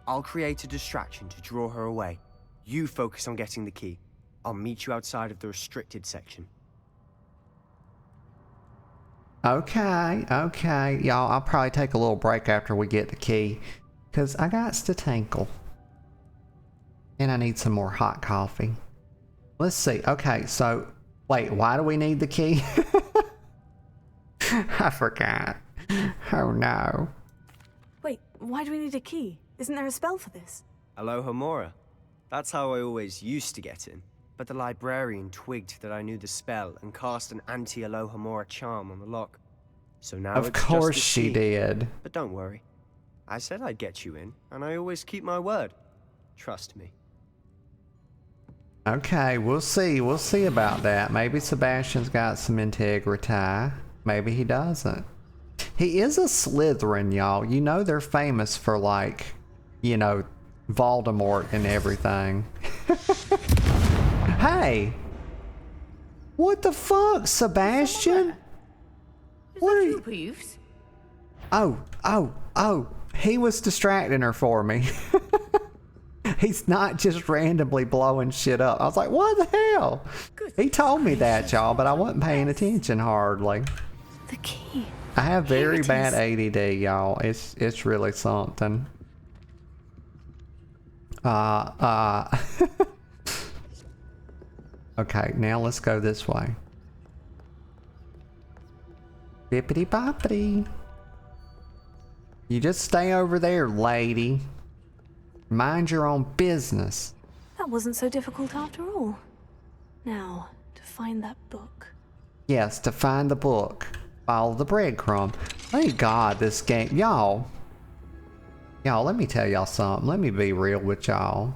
I'll create a distraction to draw her away. You focus on getting the key. I'll meet you outside of the restricted section. Okay, okay. Y'all, I'll probably take a little break after we get the key. Because I got to tinkle. And I need some more hot coffee. Let's see. Okay, so... Wait, why do we need the key? I forgot. Oh no. Wait, why do we need a key? Isn't there a spell for this? Alohomora. That's how I always used to get in. But the librarian twigged that I knew the spell and cast an anti-Alohomora charm on the lock. So now of it's just course the she key. did. But don't worry. I said I'd get you in, and I always keep my word. Trust me. Okay, we'll see. We'll see about that. Maybe Sebastian's got some integrity. Maybe he doesn't. He is a Slytherin, y'all. You know they're famous for, like, you know, Voldemort and everything. Hey! What the fuck, Sebastian? What are you? Oh. He was distracting her for me. He's not just randomly blowing shit up. I was like, what the hell? He told me that, y'all, but I wasn't paying attention hardly. The key. I have very bad ADD, y'all. It's really something. Okay, now let's go this way. Bippity boppity. You just stay over there, lady. Mind your own business. That wasn't so difficult after all. Now, to find that book. Yes, to find the book. Follow the breadcrumb. Thank God this game... Y'all, let me tell y'all something. Let me be real with y'all.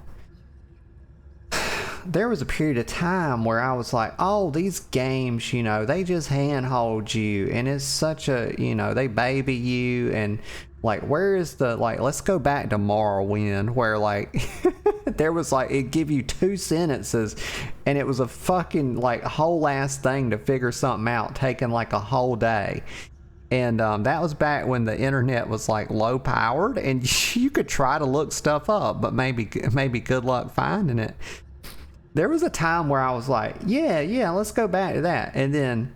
There was a period of time where I was like, oh, these games, you know, they just handhold you. And it's such a, you know, they baby you. And, like, where is the, like, let's go back to Morrowind, where, like, there was, like, it give you 2 sentences. And it was a fucking, like, whole ass thing to figure something out, taking, like, a whole day. And that was back when the internet was, like, low powered. And you could try to look stuff up, but maybe good luck finding it. There was a time where I was like, yeah, let's go back to that. And then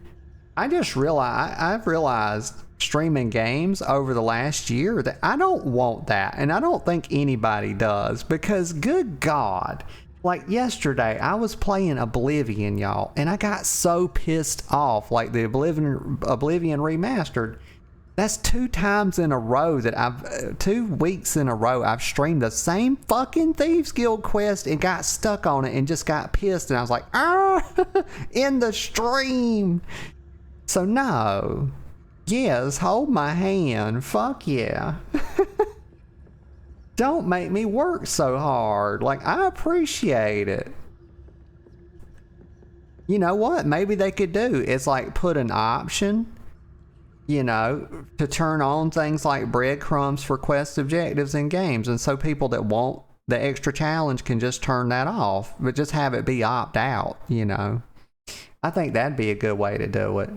I just realized, I've realized streaming games over the last year that I don't want that. And I don't think anybody does, because good God, like yesterday I was playing Oblivion, y'all, and I got so pissed off, like the Oblivion Remastered. That's 2 times in a row that 2 weeks in a row I've streamed the same fucking Thieves Guild quest and got stuck on it and just got pissed, and I was like, in the stream. So no. Yes, hold my hand. Fuck yeah. Don't make me work so hard. Like, I appreciate it. You know what? Maybe they could do is like put an option, you know, to turn on things like breadcrumbs for quest objectives in games. And so people that want the extra challenge can just turn that off, but just have it be opt out, you know. I think that'd be a good way to do it.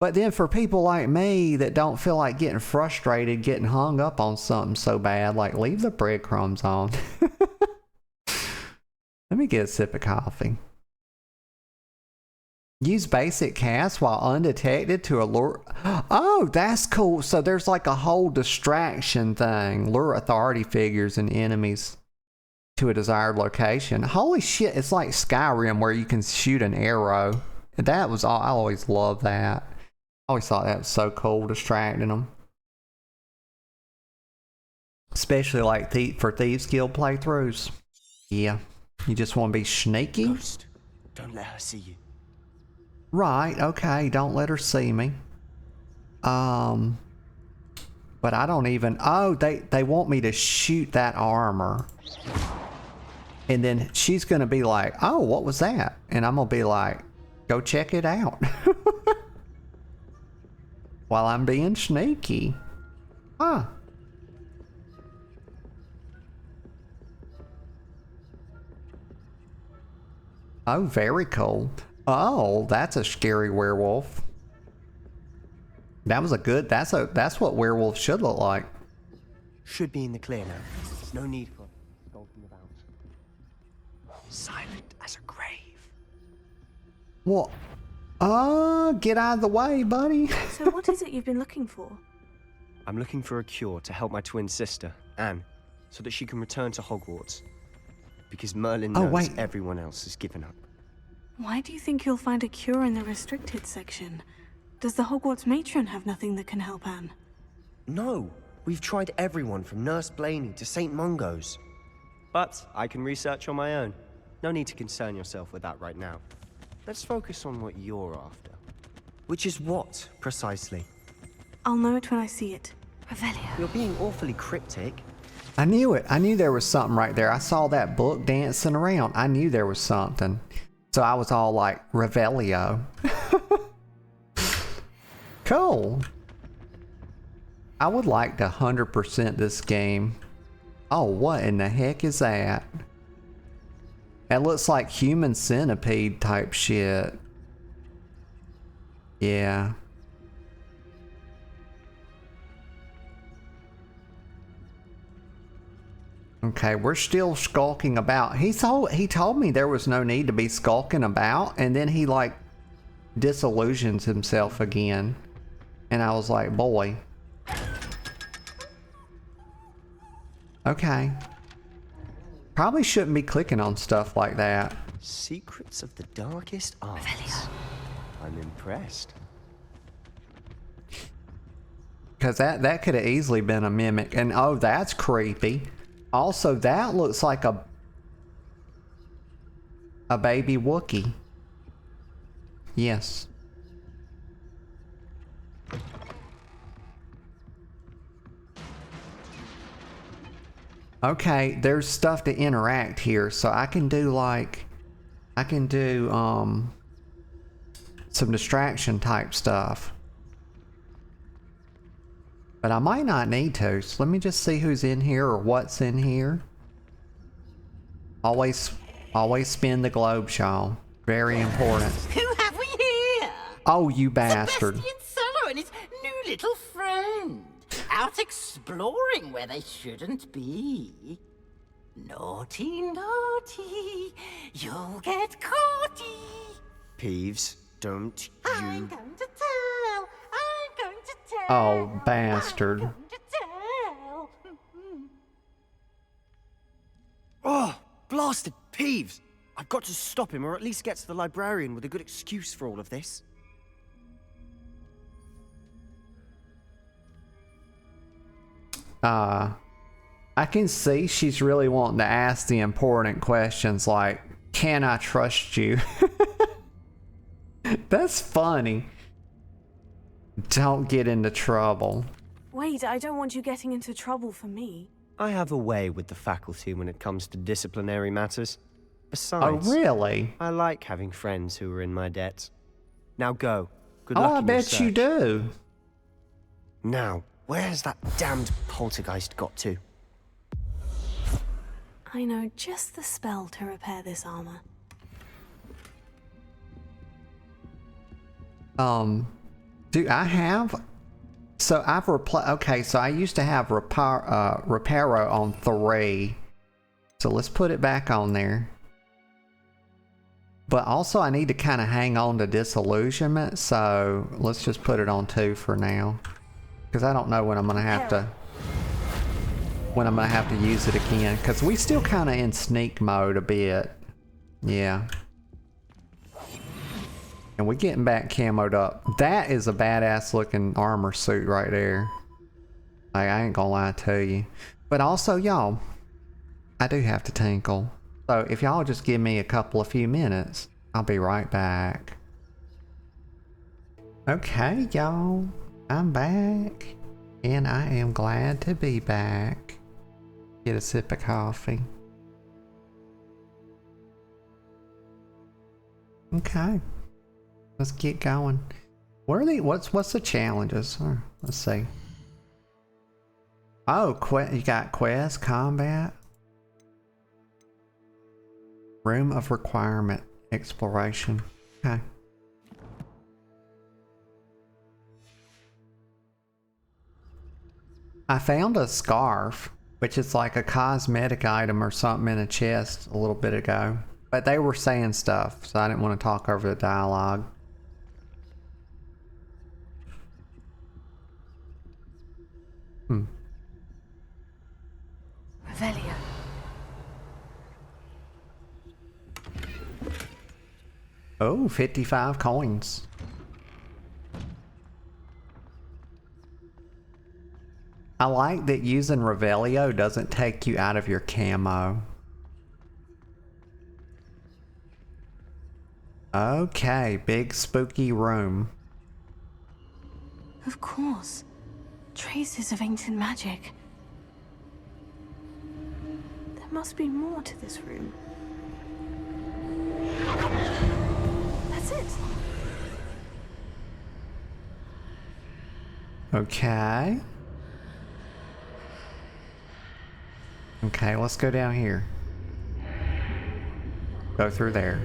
But then for people like me that don't feel like getting frustrated, getting hung up on something so bad, like leave the breadcrumbs on. Let me get a sip of coffee. Use basic cast while undetected to allure... Oh, that's cool. So there's like a whole distraction thing. Lure authority figures and enemies to a desired location. Holy shit, it's like Skyrim where you can shoot an arrow. That was all. I always loved that. I always thought that was so cool, distracting them. Especially like for Thieves Guild playthroughs. Yeah. You just want to be sneaky? Ghost, don't let her see you. Right, okay, don't let her see me. But I don't even... Oh, they want me to shoot that armor. And then she's going to be like, oh, what was that? And I'm going to be like, go check it out. While I'm being sneaky. Huh. Oh, very cool. Oh, that's a scary werewolf. That was a good... That's what werewolves should look like. should be in the clear now. No need for skulking about. Silent as a grave. What? Get out of the way, buddy. So what is it you've been looking for? I'm looking for a cure to help my twin sister, Anne, so that she can return to Hogwarts. Because Merlin knows everyone else has given up. Why do you think you'll find a cure in the restricted section? Does the Hogwarts matron have nothing that can help Anne? No, we've tried everyone from Nurse Blaney to St. Mungo's. But I can research on my own. No need to concern yourself with that right now. Let's focus on what you're after. Which is what, precisely? I'll know it when I see it. Revelio. You're being awfully cryptic. I knew it. I knew there was something right there. I saw that book dancing around. I knew there was something. So I was all like, Revelio. Cool. I would like to 100% this game. Oh, what in the heck is that? It looks like human centipede type shit. Yeah. Okay, we're still skulking about. He told me there was no need to be skulking about, and then he like disillusions himself again. And I was like, boy. Okay. Probably shouldn't be clicking on stuff like that. Secrets of the darkest arts. I'm impressed. Because that could have easily been a mimic. And oh, that's creepy. Also, that looks like a baby Wookiee. Yes. Okay, there's stuff to interact here, so I can do some distraction type stuff. But I might not need to, so let me just see who's in here or what's in here. Always spin the globe, Shaw. Very important. Who have we here? Oh, you bastard. Sebastian Cello and his new little friend. Out exploring where they shouldn't be. Naughty, naughty, you'll get caughty. Peeves, don't you... I'm going to tell. I'm going to tell. Oh, bastard. I'm going to tell. Oh, blasted Peeves! I've got to stop him, or at least get to the librarian with a good excuse for all of this. I can see she's really wanting to ask the important questions like, can I trust you? That's funny. Don't get into trouble. Wait, I don't want you getting into trouble for me. I have a way with the faculty when it comes to disciplinary matters. Besides, Oh, really? I like having friends who are in my debt. Now go. Good luck Oh, I in your bet you search. do. Now, where's that damned poltergeist got to? I know just the spell to repair this armor. Do I have... So I've replaced... Okay, so I used to have Reparo on 3. So let's put it back on there. But also I need to kind of hang on to Disillusionment, so let's just put it on 2 for now. Because I don't know when I'm going to have to... When I'm going to have to use it again. Because we still kind of in sneak mode a bit. Yeah. And we're getting back camoed up. That is a badass looking armor suit right there. Like, I ain't gonna lie to you. But also, y'all, I do have to tinkle. So if y'all just give me a few minutes, I'll be right back. Okay, y'all. I'm back. And I am glad to be back. Get a sip of coffee. Okay. Let's get going. What are what's the challenges? Let's see. Oh, you got quest, combat, room of requirement, exploration. Okay. I found a scarf, which is like a cosmetic item or something in a chest a little bit ago. But they were saying stuff, so I didn't want to talk over the dialogue. Revelio. Oh, 55 coins. I like that using Revelio doesn't take you out of your camo. Okay, big spooky room. Of course. Traces of ancient magic. There must be more to this room. That's it. Okay. Okay, let's go down here. Go through there.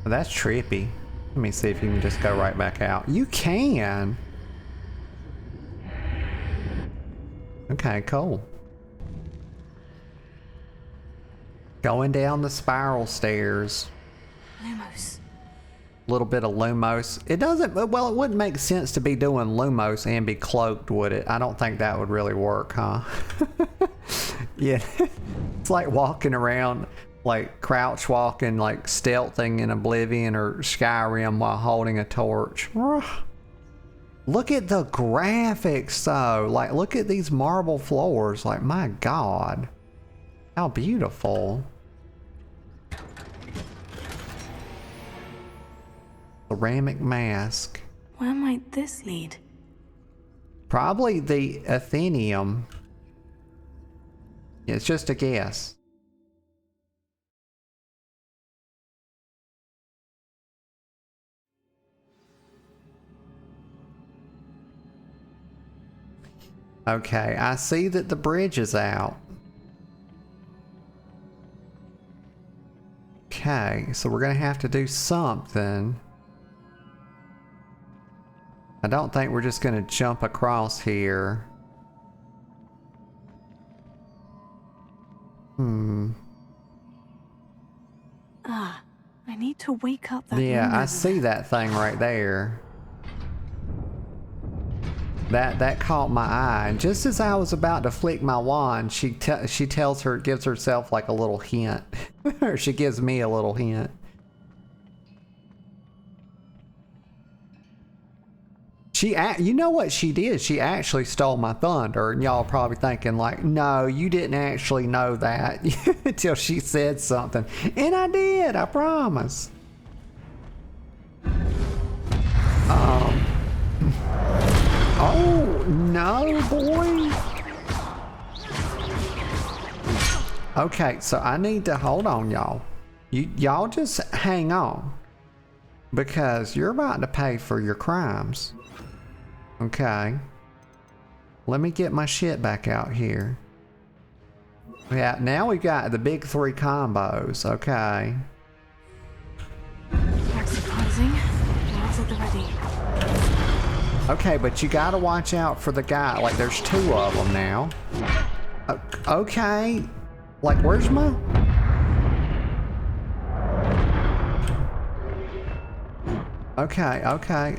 Well, that's trippy. Let me see if you can just go right back out. You can! Okay, cool. Going down the spiral stairs. Lumos. Little bit of Lumos. It doesn't, well, it wouldn't make sense to be doing Lumos and be cloaked, would it? I don't think that would really work, huh? Yeah. It's like walking around, like crouch walking, like stealthing in Oblivion or Skyrim while holding a torch. Look at the graphics though. Like, look at these marble floors. Like, my God. How beautiful. Ceramic mask. Where might this lead? Probably the Athenium. It's just a guess. Okay, I see that the bridge is out. Okay, so we're gonna have to do something. I don't think we're just gonna jump across here. Ah, I need to wake up that Yeah, I window. see that thing right there. That caught my eye. And just as I was about to flick my wand, she gives herself like a little hint. Or she gives me a little hint. You know what she did? She actually stole my thunder, and y'all are probably thinking like, no, you didn't actually know that until she said something. And I did, I promise. Oh, no, boy. Okay, so I need to, hold on, y'all. Y'all just hang on. Because you're about to pay for your crimes. Okay. Let me get my shit back out here. Yeah, now we've got the big 3 combos. Okay. Not surprising. Guards at the ready. Okay, but you gotta watch out for the guy. Like, there's 2 of them now. Okay. Like, where's my... Okay. Okay.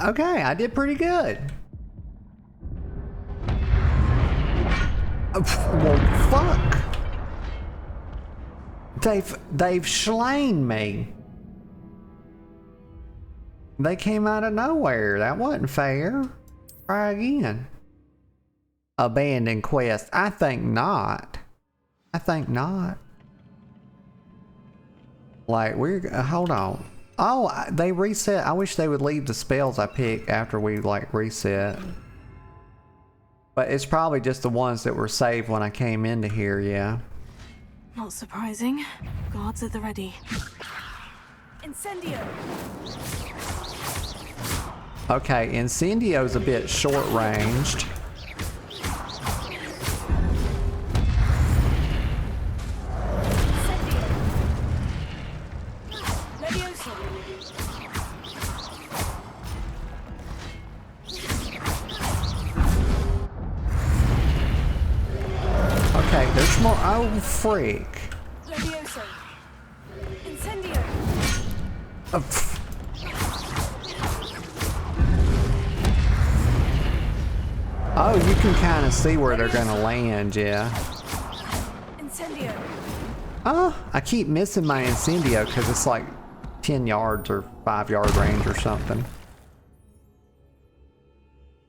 Okay, I did pretty good. Well, fuck. They've slain me. They came out of nowhere. That wasn't fair. Try again. Abandoned quest. I think not. Like, hold on. Oh, they reset. I wish they would leave the spells I pick after we, like, reset. But it's probably just the ones that were saved when I came into here, yeah. Not surprising. Guards at the ready. Incendio! Okay, Incendio's a bit short-ranged. Okay, there's more. Oh, freak. Levioso. Incendio. Oh, you can kind of see where they're gonna land, yeah. Incendio. I keep missing my Incendio because it's like 10 yards or 5-yard range or something.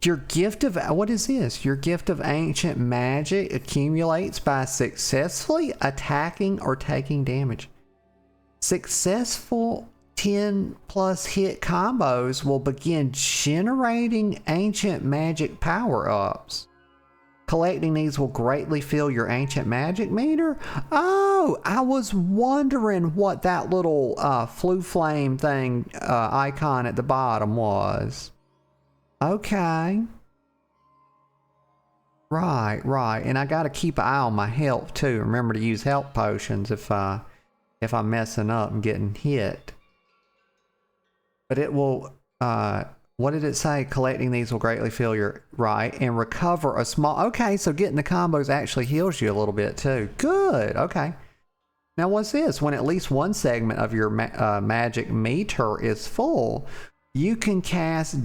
Your gift of, what is this? Your gift of ancient magic accumulates by successfully attacking or taking damage. Successful 10+ hit combos will begin generating ancient magic power-ups. Collecting these will greatly fill your ancient magic meter. Oh, I was wondering what that little flue flame thing icon at the bottom was. Okay. Right. And I gotta keep an eye on my health too. Remember to use health potions if I'm messing up and getting hit. But it will, what did it say? Collecting these will greatly fill your, right, and recover a small, okay, so getting the combos actually heals you a little bit too. Good, okay. Now what's this? When at least one segment of your magic meter is full, you can cast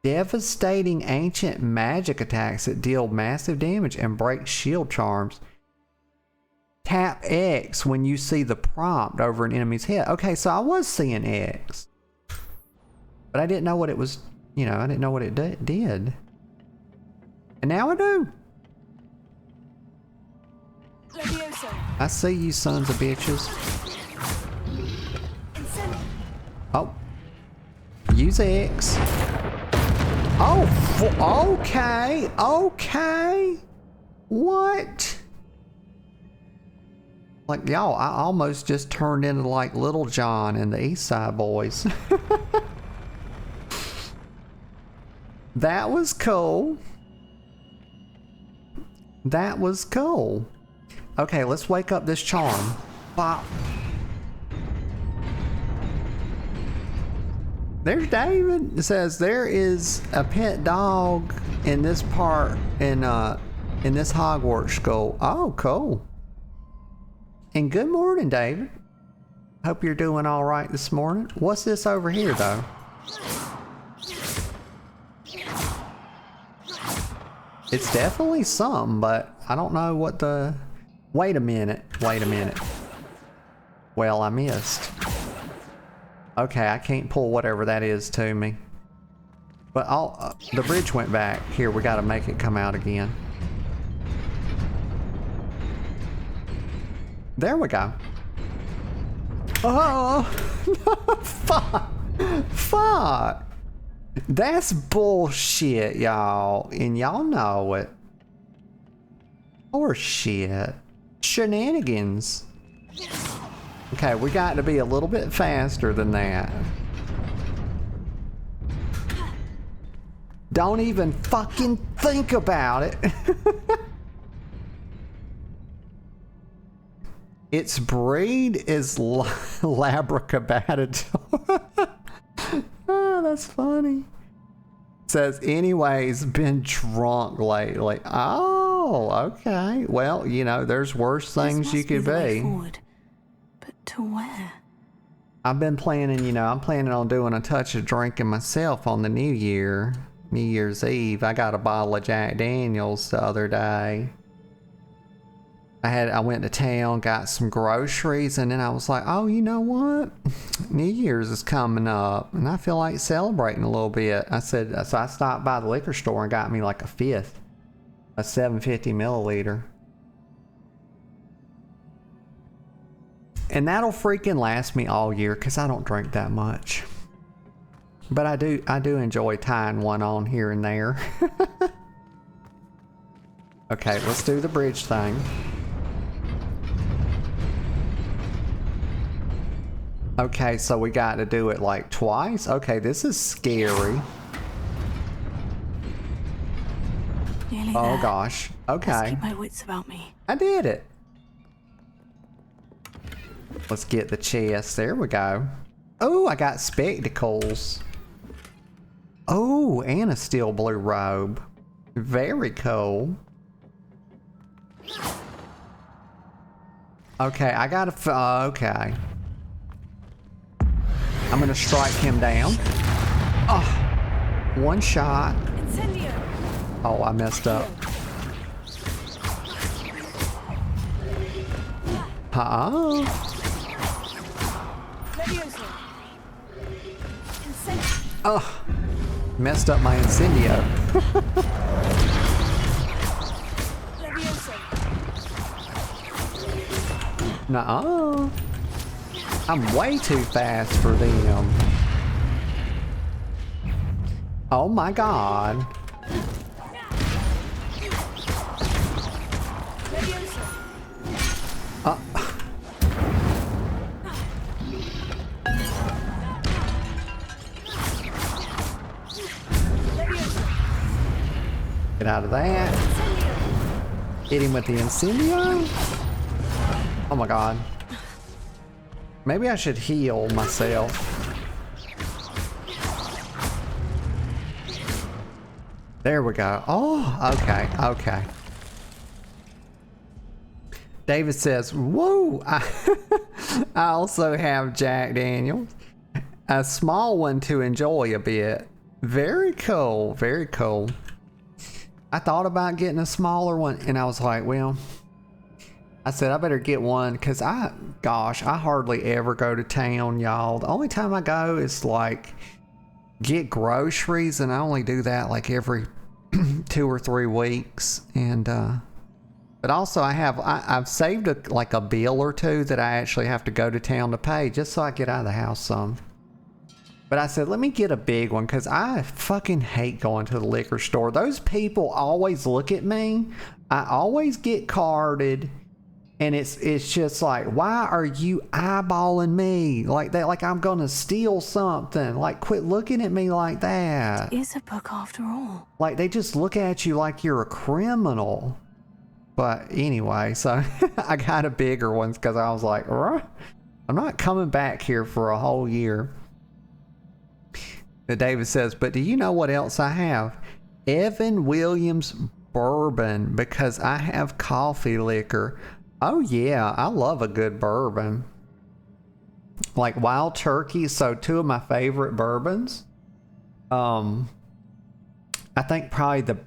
devastating ancient magic attacks that deal massive damage and break shield charms. Tap X when you see the prompt over an enemy's head. Okay, so I was seeing X. But I didn't know what it was, you know, I didn't know what it did. And now I do. Levioso. I see you sons of bitches. Oh. Use X. Oh, okay. What? Like, y'all, I almost just turned into like Little John and the East Side Boys. That was cool. That was cool. Okay, let's wake up this charm. Bop. There's David. It says there is a pet dog in this part in this Hogwarts school. Oh, cool. And good morning, David. Hope you're doing all right this morning. What's this over here, though? It's definitely some, but I don't know what the... Wait a minute. Well, I missed. Okay, I can't pull whatever that is to me. But the bridge went back. Here, we gotta make it come out again. There we go. Oh! Fuck! That's bullshit, y'all. And y'all know it. Or shit. Shenanigans. Okay, we got to be a little bit faster than that. Don't even fucking think about it. Its breed is Labracabatador. Oh, that's funny. It says, anyways, been drunk lately. Oh, okay. Well, you know, there's worse things you could be. But to where? I've been planning, you know, I'm planning on doing a touch of drinking myself on the New Year's Eve. I got a bottle of Jack Daniels the other day. I went to town, got some groceries, and then I was like, oh, you know what? New Year's is coming up, and I feel like celebrating a little bit. So I stopped by the liquor store and got me like a 750 milliliter. And that'll freaking last me all year, because I don't drink that much. But I do enjoy tying one on here and there. Okay, let's do the bridge thing. Okay, so we got to do it like twice. Okay, this is scary. Nearly Oh there. gosh. Let's Okay. keep my wits about me. I did it. Let's get the chest. There we go. Oh, I got spectacles. Oh, and a steel blue robe. Very cool. Okay, I gotta. Okay. I'm gonna strike him down. Oh, one shot. Incendio. Oh, I messed up. Uh-oh. Levioso. Incendio. Oh, messed up my incendio. Levioso. Nuh-uh. I'm way too fast for them. Oh my god. Levioso. Get out of that. Hit him with the incendio. Oh my god. Maybe I should heal myself. There we go. Oh, okay, okay. David says, whoa, I also have Jack Daniels. A small one to enjoy a bit. Very cool, very cool. I thought about getting a smaller one and I was like, well, I said I better get one because I hardly ever go to town, y'all. The only time I go is like get groceries, and I only do that like every 2 or 3 weeks. And but also I've saved like a bill or two that I actually have to go to town to pay just so I get out of the house some. But I said, let me get a big one because I fucking hate going to the liquor store. Those people always look at me. I always get carded. And it's just like, why are you eyeballing me like that? Like I'm gonna steal something. Like, quit looking at me like that. It is a book after all. Like they just look at you like you're a criminal. But anyway, so I got a bigger one because I was like, I'm not coming back here for a whole year. But David says, but do you know what else I have? Evan Williams bourbon, because I have coffee liquor. Oh yeah, I love a good bourbon. Like Wild Turkey, so 2 of my favorite bourbons. I think probably the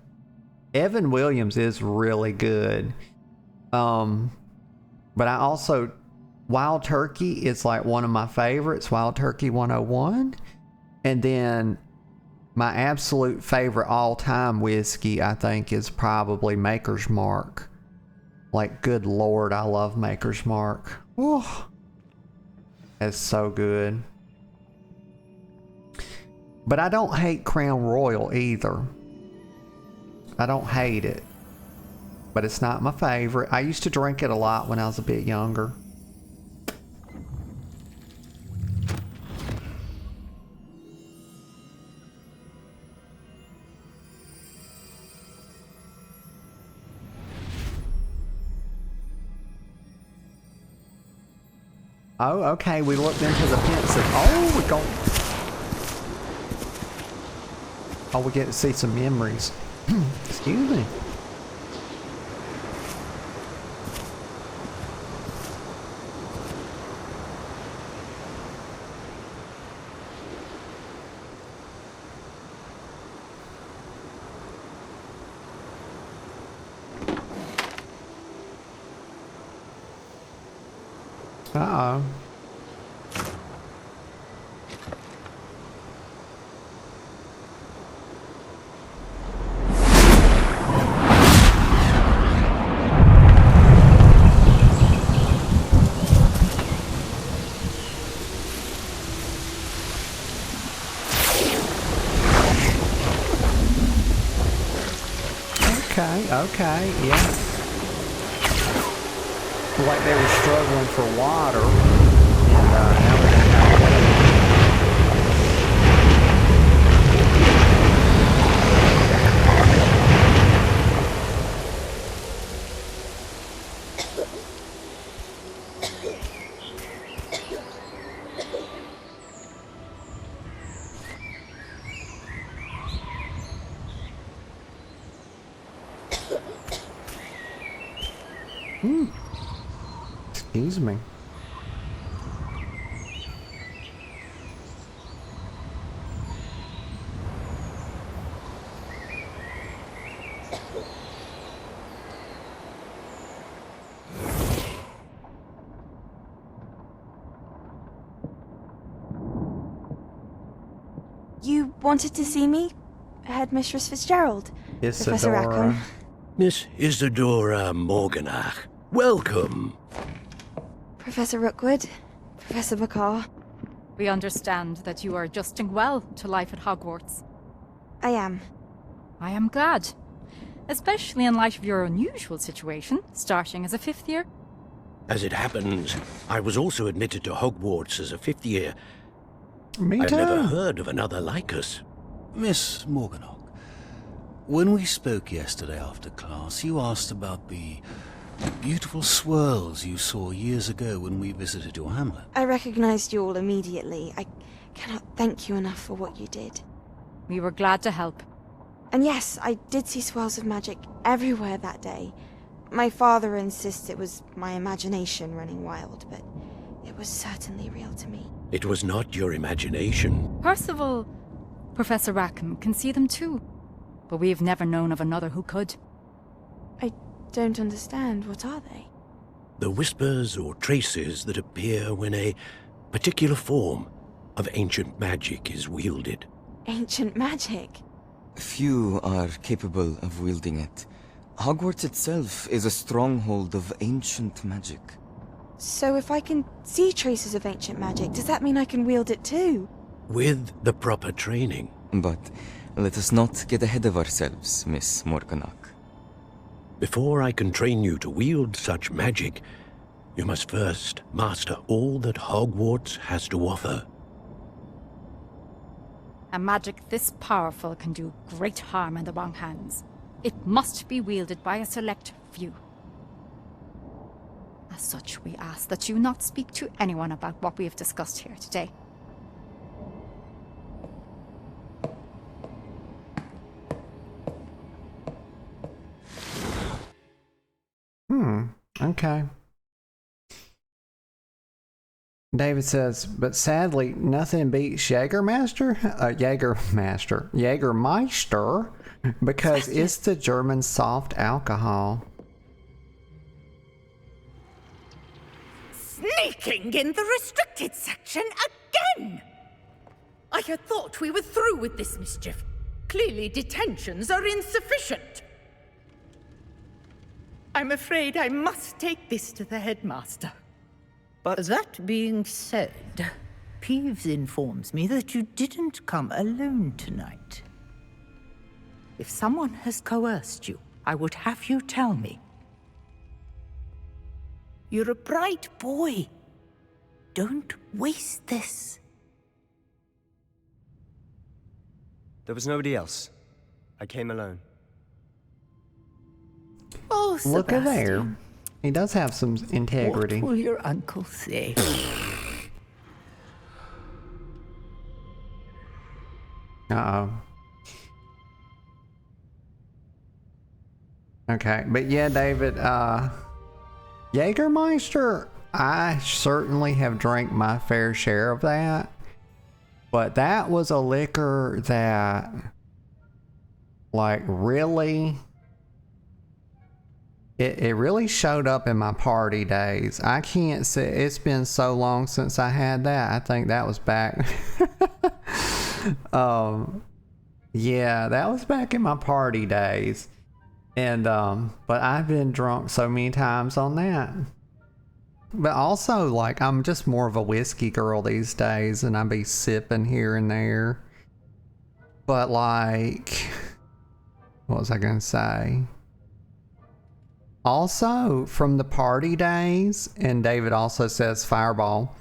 Evan Williams is really good. But I also, Wild Turkey is like one of my favorites, Wild Turkey 101. And then my absolute favorite all-time whiskey, I think, is probably Maker's Mark. Like, good Lord, I love Maker's Mark. Whew. It's so good. But I don't hate Crown Royal either. I don't hate it. But it's not my favorite. I used to drink it a lot when I was a bit younger. Oh, okay, we looked into the pensive. Oh, we're going. Oh, we get to see some memories. Excuse me. Uh-oh. Okay, yeah. Like they were struggling for water, and now they don't have Excuse me. You wanted to see me? Headmistress Fitzgerald? Professor Isadora. Rackham? Miss Isadora Morganach, welcome. Professor Rookwood? Professor Bakar? We understand that you are adjusting well to life at Hogwarts. I am. I am glad. Especially in light of your unusual situation, starting as a 5th year. As it happens, I was also admitted to Hogwarts as a 5th year. Me I've too. never heard of another like us. Miss Morganach, when we spoke yesterday after class, you asked about the beautiful swirls you saw years ago when we visited your hamlet. I recognized you all immediately. I cannot thank you enough for what you did. We were glad to help. And yes, I did see swirls of magic everywhere that day. My father insists it was my imagination running wild, but it was certainly real to me. It was not your imagination. Percival, Professor Rackham can see them too. But we have never known of another who could. I don't understand. What are they? The whispers or traces that appear when a particular form of ancient magic is wielded. Ancient magic? Few are capable of wielding it. Hogwarts itself is a stronghold of ancient magic. So if I can see traces of ancient magic, does that mean I can wield it too? With the proper training. But let us not get ahead of ourselves, Miss Morganach. Before I can train you to wield such magic, you must first master all that Hogwarts has to offer. A magic this powerful can do great harm in the wrong hands. It must be wielded by a select few. As such, we ask that you not speak to anyone about what we have discussed here today. Okay. David says, but sadly, nothing beats Jägermeister, because it's the German soft alcohol. Sneaking in the restricted section again! I had thought we were through with this mischief. Clearly detentions are insufficient. I'm afraid I must take this to the headmaster. But that being said, Peeves informs me that you didn't come alone tonight. If someone has coerced you, I would have you tell me. You're a bright boy. Don't waste this. There was nobody else. I came alone. Oh, Sebastian. Look at there. He does have some integrity. What will your uncle say? Uh-oh. Okay, but yeah, David, Jägermeister, I certainly have drank my fair share of that. But that was a liquor that, like, really... It really showed up in my party days. I can't say, it's been so long since I had that. I think that was back. Yeah, that was back in my party days. And, but I've been drunk so many times on that. But also, like, I'm just more of a whiskey girl these days, and I be sipping here and there. But, like, what was I gonna say? Also, from the party days, and David also says Fireball.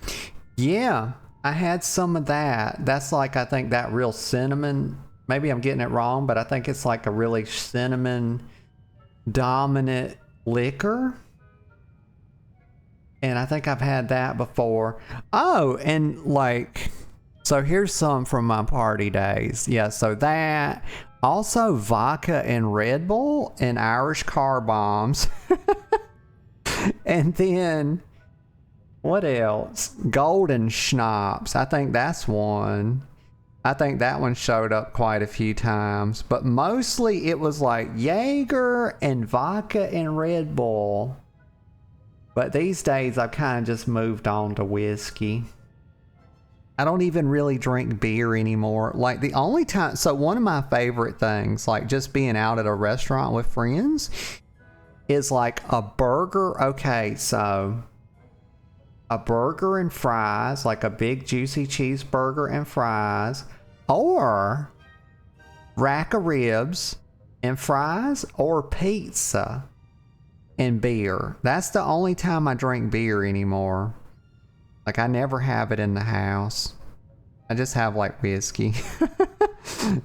Yeah, I had some of that. That's like, I think that real cinnamon, maybe I'm getting it wrong, but I think it's like a really cinnamon dominant liquor. And I think I've had that before. Oh, and like, so here's some from my party days. Yeah, so that, Also vodka and Red Bull and Irish car bombs. And then what else? Golden schnapps. I think that's one. I think that one showed up quite a few times, but mostly it was like Jaeger and vodka and Red Bull. But these days I've kind of just moved on to whiskey. I don't even really drink beer anymore. Like the only time, so one of my favorite things, like just being out at a restaurant with friends, is like a burger. Okay, so a burger and fries, like a big juicy cheeseburger and fries, or rack of ribs and fries, or pizza and beer. That's the only time I drink beer anymore. Like I never have it in the house. I just have like whiskey.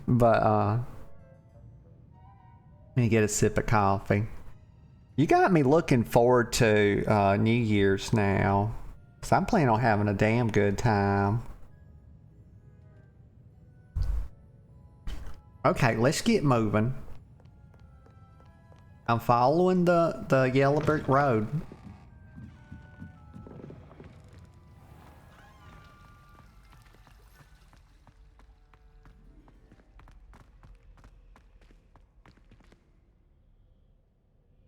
But let me get a sip of coffee. You got me looking forward to New Year's now. So I'm planning on having a damn good time. Okay, let's get moving. I'm following the yellow brick road.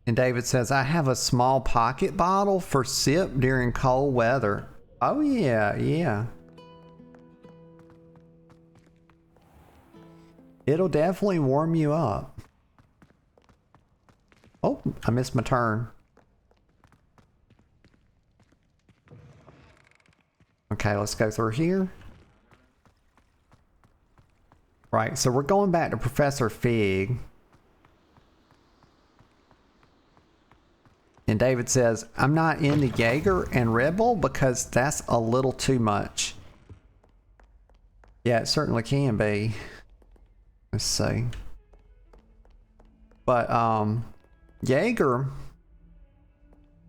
And David says, I have a small pocket bottle for sip during cold weather. Oh yeah, yeah. It'll definitely warm you up. Oh, I missed my turn. Okay, let's go through here. Right, so we're going back to Professor Fig. And David says, I'm not into Jaeger and Red Bull because that's a little too much. Yeah, it certainly can be. Let's see. But Jaeger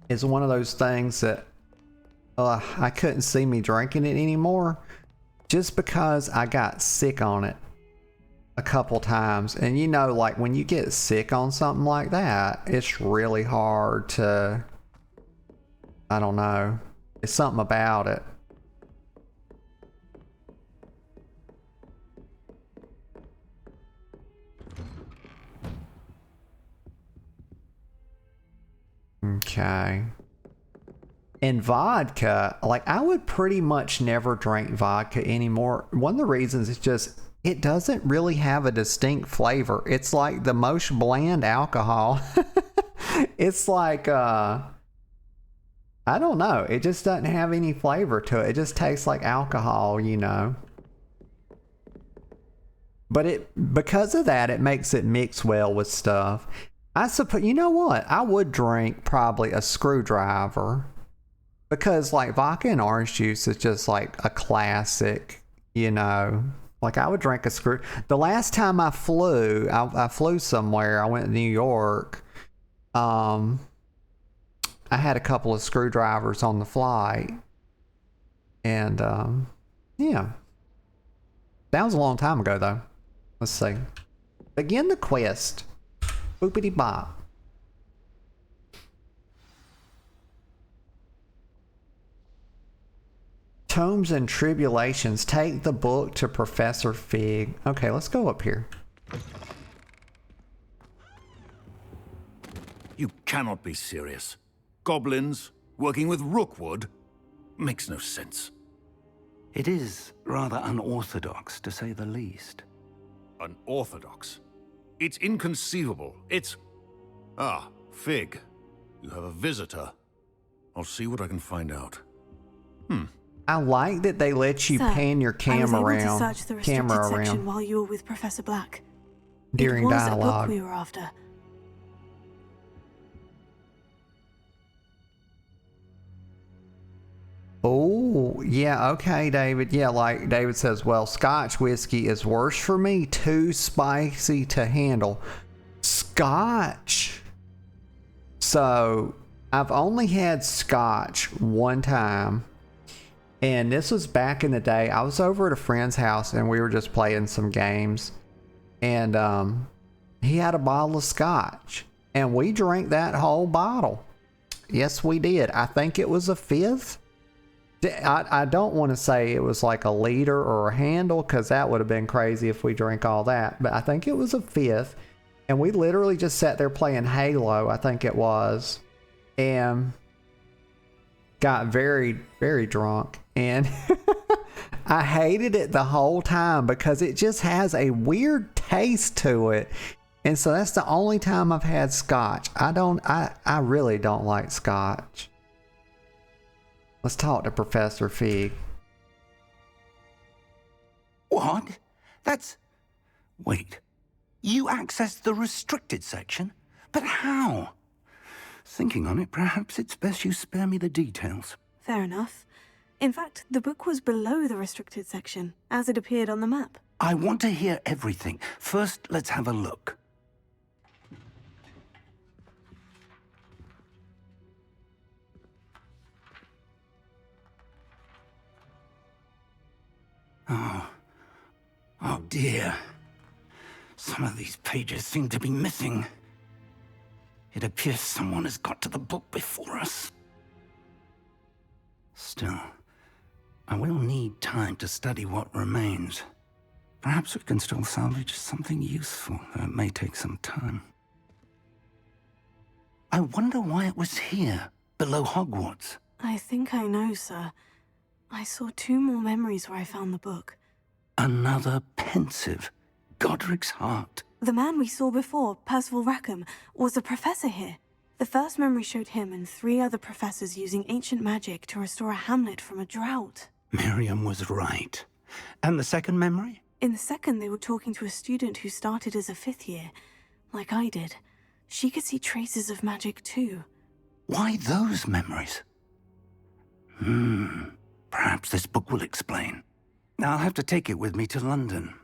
is one of those things that I couldn't see me drinking it anymore just because I got sick on it a couple times. And you know, like when you get sick on something like that, it's really hard to, I don't know, it's something about it. Okay. And vodka, like I would pretty much never drink vodka anymore. One of the reasons is just it doesn't really have a distinct flavor. It's like the most bland alcohol. It's like I don't know. It just doesn't have any flavor to it. It just tastes like alcohol, you know. But because of that, it makes it mix well with stuff. I suppose, you know what? I would drink probably a screwdriver. Because like vodka and orange juice is just like a classic, you know. Like I would drink a screw. The last time I flew, I flew somewhere. I went to New York. I had a couple of screwdrivers on the flight. And yeah. That was a long time ago though. Let's see. Begin the quest. Boopity bop. Tomes and Tribulations. Take the book to Professor Fig. Okay, let's go up here. You cannot be serious. Goblins working with Rookwood makes no sense. It is rather unorthodox, to say the least. Unorthodox? It's inconceivable. It's... Ah, Fig. You have a visitor. I'll see what I can find out. I like that they let you pan your camera around. I was able to search the restricted section while you were with Professor Black. During it was dialogue. a book we were after. Oh, yeah, okay, David. Yeah, like David says, well, Scotch whiskey is worse for me, too spicy to handle. Scotch. So, I've only had Scotch one time. And this was back in the day. I was over at a friend's house and we were just playing some games. and he had a bottle of scotch, and we drank that whole bottle. Yes, we did. I think it was a fifth. I don't want to say it was like a liter or a handle, because that would have been crazy if we drank all that, but I think it was a fifth. And we literally just sat there playing Halo, I think it was, and got very, very drunk. And I hated it the whole time because it just has a weird taste to it. And so that's the only time I've had scotch. I really don't like scotch. Let's talk to Professor Fig. What? That's... Wait. You accessed the restricted section? But how? Thinking on it, perhaps it's best you spare me the details. Fair enough. In fact, the book was below the restricted section, as it appeared on the map. I want to hear everything. First, let's have a look. Oh dear. Some of these pages seem to be missing. It appears someone has got to the book before us. Still, I will need time to study what remains. Perhaps we can still salvage something useful, though it may take some time. I wonder why it was here, below Hogwarts. I think I know, sir. I saw 2 more memories where I found the book. Another pensive. Godric's heart. The man we saw before, Percival Rackham, was a professor here. The first memory showed him and 3 other professors using ancient magic to restore a hamlet from a drought. Miriam was right. And the second memory? In the second, they were talking to a student who started as a 5th year, like I did. She could see traces of magic too. Why those memories? Perhaps this book will explain. I'll have to take it with me to London.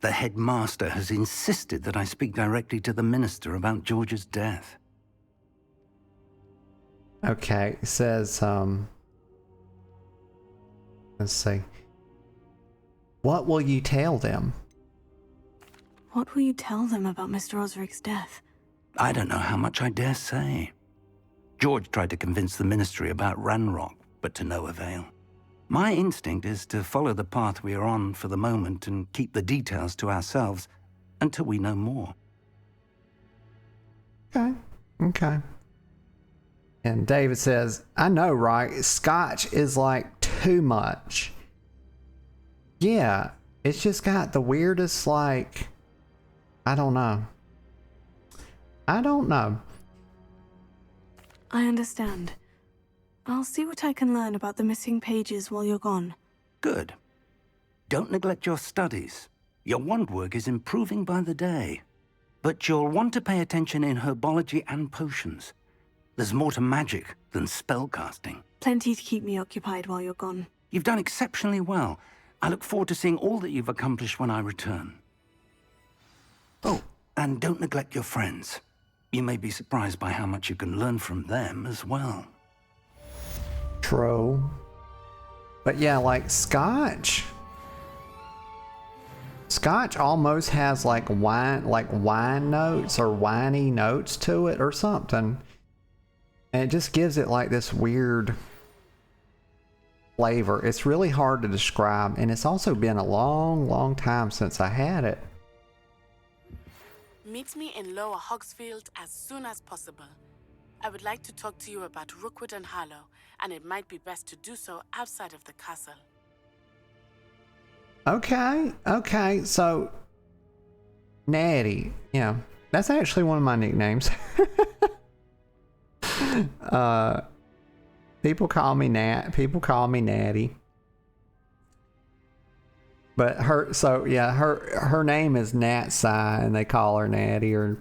The headmaster has insisted that I speak directly to the minister about George's death. Okay, it says, let's see. What will you tell them? What will you tell them about Mr. Osric's death? I don't know how much I dare say. George tried to convince the ministry about Ranrok, but to no avail. My instinct is to follow the path we are on for the moment and keep the details to ourselves until we know more. Okay. And David says, I know, right? Scotch is like too much. Yeah, it's just got the weirdest, like, I don't know. I understand. I'll see what I can learn about the missing pages while you're gone. Good. Don't neglect your studies. Your wand work is improving by the day. But you'll want to pay attention in herbology and potions. There's more to magic than spellcasting. Plenty to keep me occupied while you're gone. You've done exceptionally well. I look forward to seeing all that you've accomplished when I return. Oh, and don't neglect your friends. You may be surprised by how much you can learn from them as well. True. But yeah, like Scotch almost has like wine notes or winey notes to it or something. And it just gives it like this weird flavor. It's really hard to describe, and it's also been a long time since I had it. Meet me in Lower Hogsfield as soon as possible. I would like to talk to you about Rookwood and Harlow, and it might be best to do so outside of the castle. Okay, so Natty, yeah, that's actually one of my nicknames. People call me Nat, people call me Natty. But her name is Natsai, and they call her Natty. Or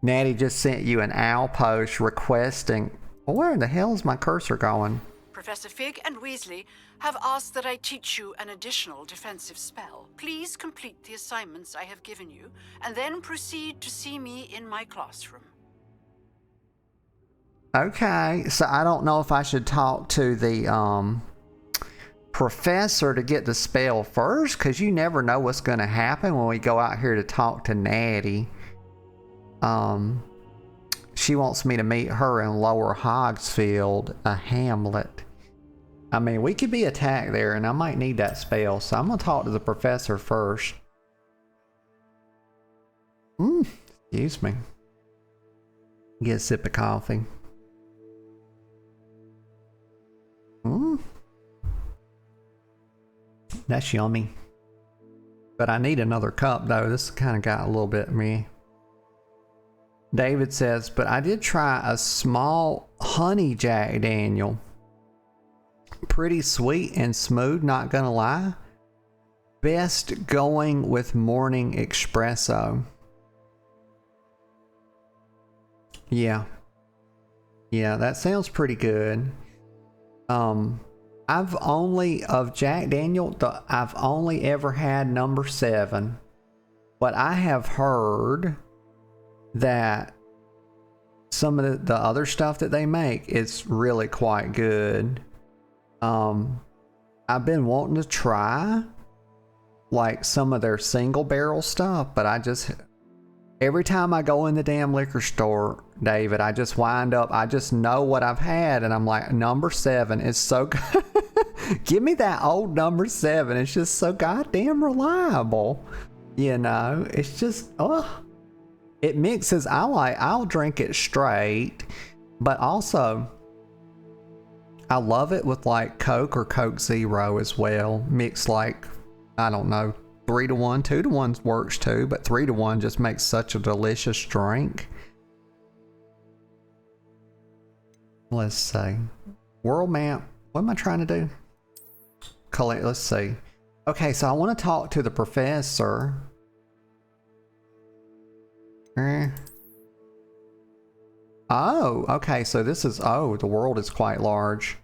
Natty just sent you an owl post requesting. Well, where in the hell is my cursor going? Professor Fig and Weasley have asked that I teach you an additional defensive spell. Please complete the assignments I have given you, and then proceed to see me in my classroom. Okay, so I don't know if I should talk to the professor to get the spell first, because you never know what's going to happen when we go out here to talk to Natty. She wants me to meet her in Lower Hogsfield, a hamlet. I mean, we could be attacked there, and I might need that spell, so I'm going to talk to the professor first. Excuse me. Get a sip of coffee. That's yummy. But I need another cup, though. This kind of got a little bit meh. David says, but I did try a small honey Jack Daniel. Pretty sweet and smooth, not gonna lie. Best going with morning espresso. Yeah, that sounds pretty good. I've only, of Jack Daniel, I've only ever had number 7. But I have heard that some of the other stuff that they make is really quite good. I've been wanting to try like some of their single barrel stuff, but every time I go in the damn liquor store, David, I just wind up, I just know what I've had, and I'm like, number 7 is so good. Give me that old number 7. It's just so goddamn reliable. You know, it's just, it mixes. I'll drink it straight, but also I love it with like Coke or Coke Zero as well. Mixed like, I don't know, 3-to-1, 2-to-1 works too, but 3-to-1 just makes such a delicious drink. Let's see. World map. What am I trying to do? Collect. Let's see. Okay, so I want to talk to the professor. Oh, okay. So this is, the world is quite large.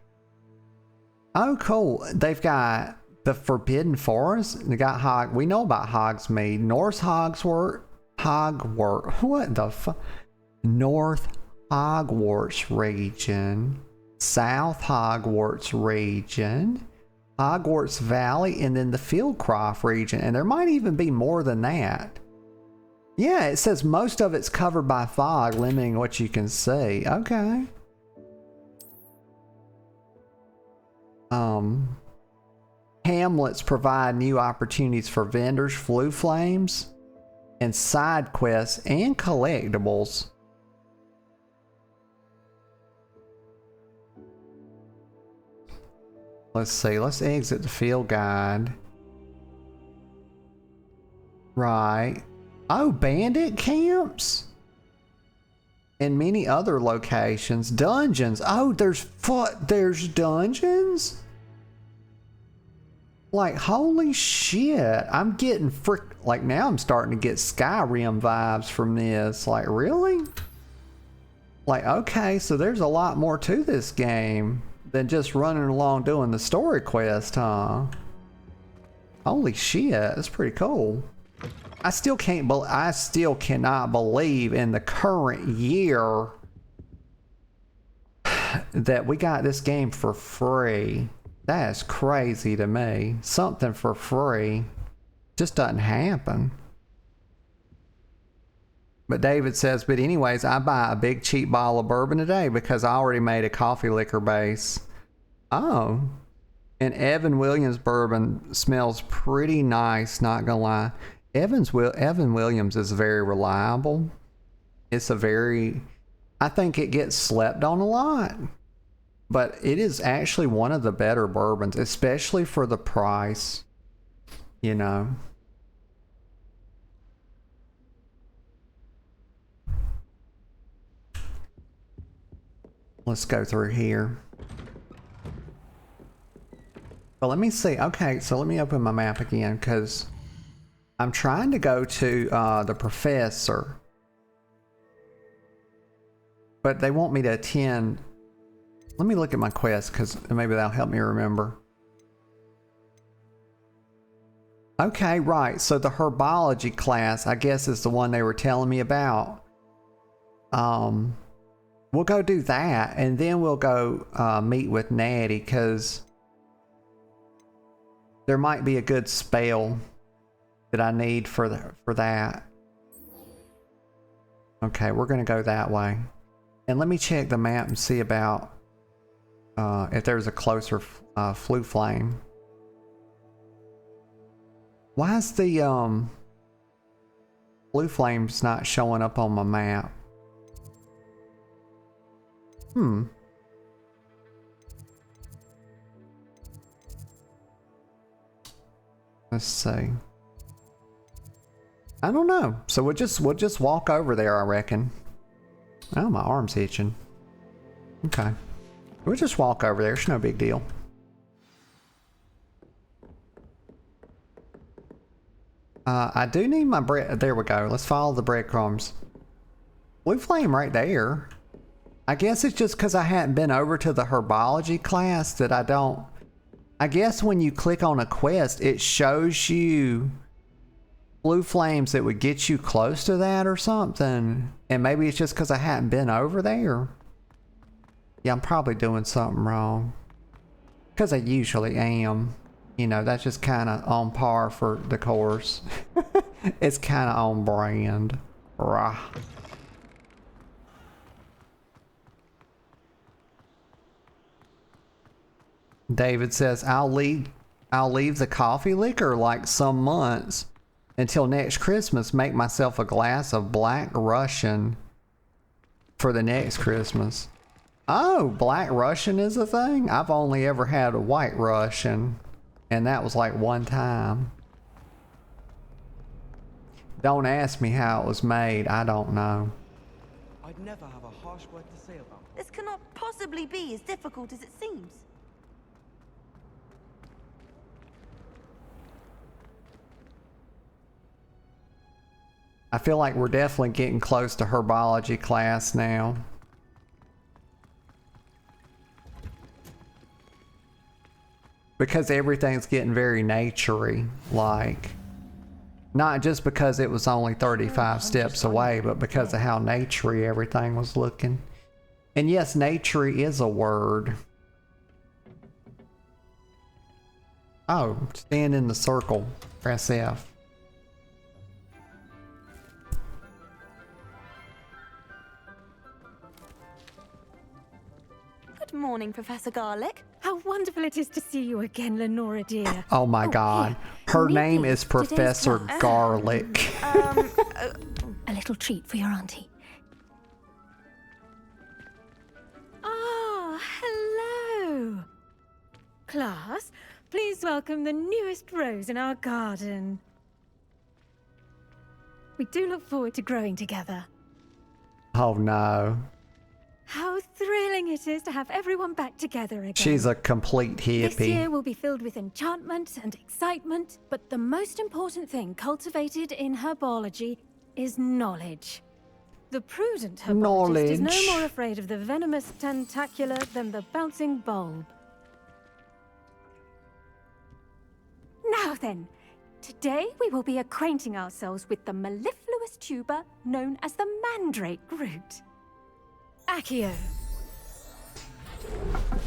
Oh, cool. They've got the Forbidden Forest. They got we know about Hogsmeade. North what the fuck? North Hogwarts region. South Hogwarts region. Hogwarts Valley, and then the Fieldcroft region. And there might even be more than that. Yeah, it says most of it's covered by fog, limiting what you can see. Okay. Hamlets provide new opportunities for vendors, flue flames, and side quests and collectibles. Let's see, let's exit the field guide. Right. Oh, bandit camps? And many other locations. Dungeons. Oh, there's dungeons? Like, holy shit. I'm getting like, now I'm starting to get Skyrim vibes from this. Like, really? Like, okay, so there's a lot more to this game than just running along doing the story quest, huh? Holy shit, that's pretty cool. I still cannot believe in the current year that we got this game for free. That is crazy to me. Something for free just doesn't happen. But David says, but anyways, I buy a big cheap bottle of bourbon a day because I already made a coffee liquor base. Oh. And Evan Williams bourbon smells pretty nice, not gonna lie. Evan Williams is very reliable. I think it gets slept on a lot. But it is actually one of the better bourbons, especially for the price, you know. Let's go through here. But let me see. Okay, so let me open my map again because I'm trying to go to the professor. But they want me to attend. Let me look at my quest because maybe that'll help me remember. Okay, right. So the herbology class, I guess, is the one they were telling me about. We'll go do that, and then we'll go meet with Natty because There might be a good spell that I need for that. Okay, we're gonna go that way. And let me check the map and see about if there's a closer flue flame. Why is the blue flames not showing up on my map? Let's see. I don't know. So we'll just walk over there, I reckon. Oh, my arm's itching. Okay. We'll just walk over there. It's no big deal. I do need my bread. There we go. Let's follow the breadcrumbs. Blue flame right there. I guess it's just because I hadn't been over to the herbology class that I don't. I guess when you click on a quest, it shows you blue flames that would get you close to that or something. And maybe it's just because I hadn't been over there. Yeah, I'm probably doing something wrong. Because I usually am. You know, that's just kind of on par for the course. It's kind of on brand. Rah. David says, I'll leave the coffee liquor like some months until next Christmas. Make myself a glass of Black Russian for the next Christmas. Oh, Black Russian is a thing? I've only ever had a White Russian, and that was like one time. Don't ask me how it was made. I don't know. I'd never have a harsh word to say about it. This cannot possibly be as difficult as it seems. I feel like we're definitely getting close to herbology class now. Because everything's getting very naturey, like. Not just because it was only 35 steps away, but because of how naturey everything was looking. And yes, naturey is a word. Oh, stand in the circle. Press F. Good morning, Professor Garlick. How wonderful it is to see you again, Lenora dear. Oh my God. Her name is Professor Garlick. A little treat for your auntie. Ah, hello. Class, please welcome the newest rose in our garden. We do look forward to growing together. Oh no. How thrilling it is to have everyone back together again. She's a complete hippie. This year will be filled with enchantment and excitement, but the most important thing cultivated in herbology is knowledge. The prudent herbologist is no more afraid of the venomous tentacula than the bouncing bulb. Now then, today we will be acquainting ourselves with the mellifluous tuber known as the mandrake root. Accio.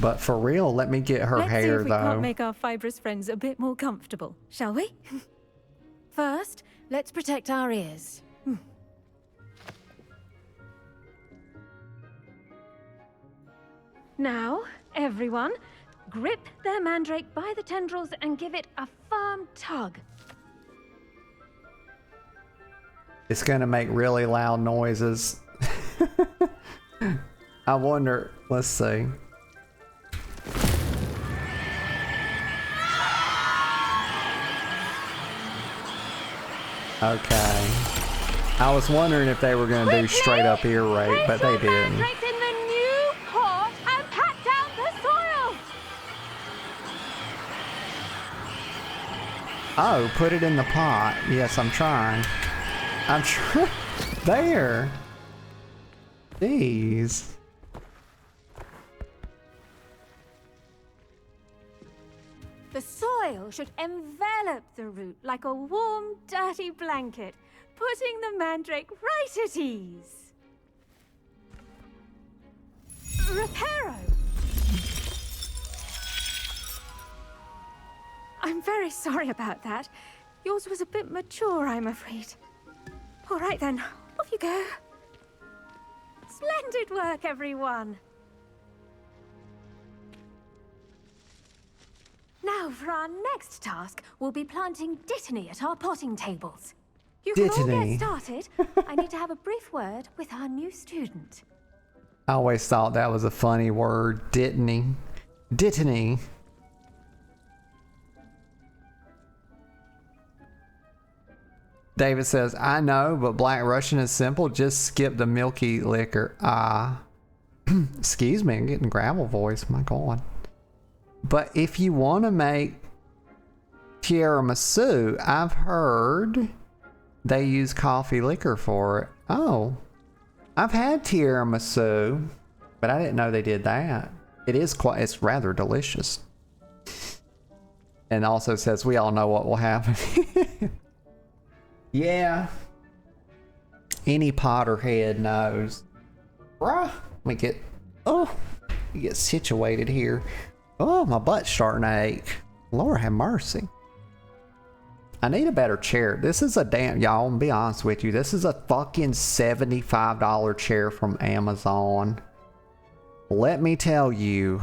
But for real, let me get her Let's hair see if we though. can't make our fibrous friends a bit more comfortable, shall we? First, let's protect our ears. Now, everyone, grip their mandrake by the tendrils and give it a firm tug. It's gonna make really loud noises. I wonder, let's see. Okay. I was wondering if they were gonna do straight up ear rape, but they didn't. In the new pot and pat down the soil. Oh, put it in the pot. Yes, I'm trying. I'm trying. There. Jeez. The soil should envelop the root like a warm, dirty blanket, putting the mandrake right at ease. Reparo! I'm very sorry about that. Yours was a bit mature, I'm afraid. All right then, off you go. Splendid work, everyone. Now, for our next task, we'll be planting Dittany at our potting tables. You can all Dittany. get started. I need to have a brief word with our new student. I always thought that was a funny word, Dittany. Dittany. David says, I know, but Black Russian is simple. Just skip the milky liquor. Excuse me, I'm getting gravel voice. My God. But if you want to make tiramisu, I've heard they use coffee liquor for it. Oh, I've had tiramisu, but I didn't know they did that. It's rather delicious. And also says, we all know what will happen. Yeah. Any Potterhead knows. Bruh. We get situated here. Oh, my butt's starting to ache. Lord have mercy. I need a better chair. This is a damn, y'all, I'm gonna be honest with you. This is a fucking $75 chair from Amazon. Let me tell you,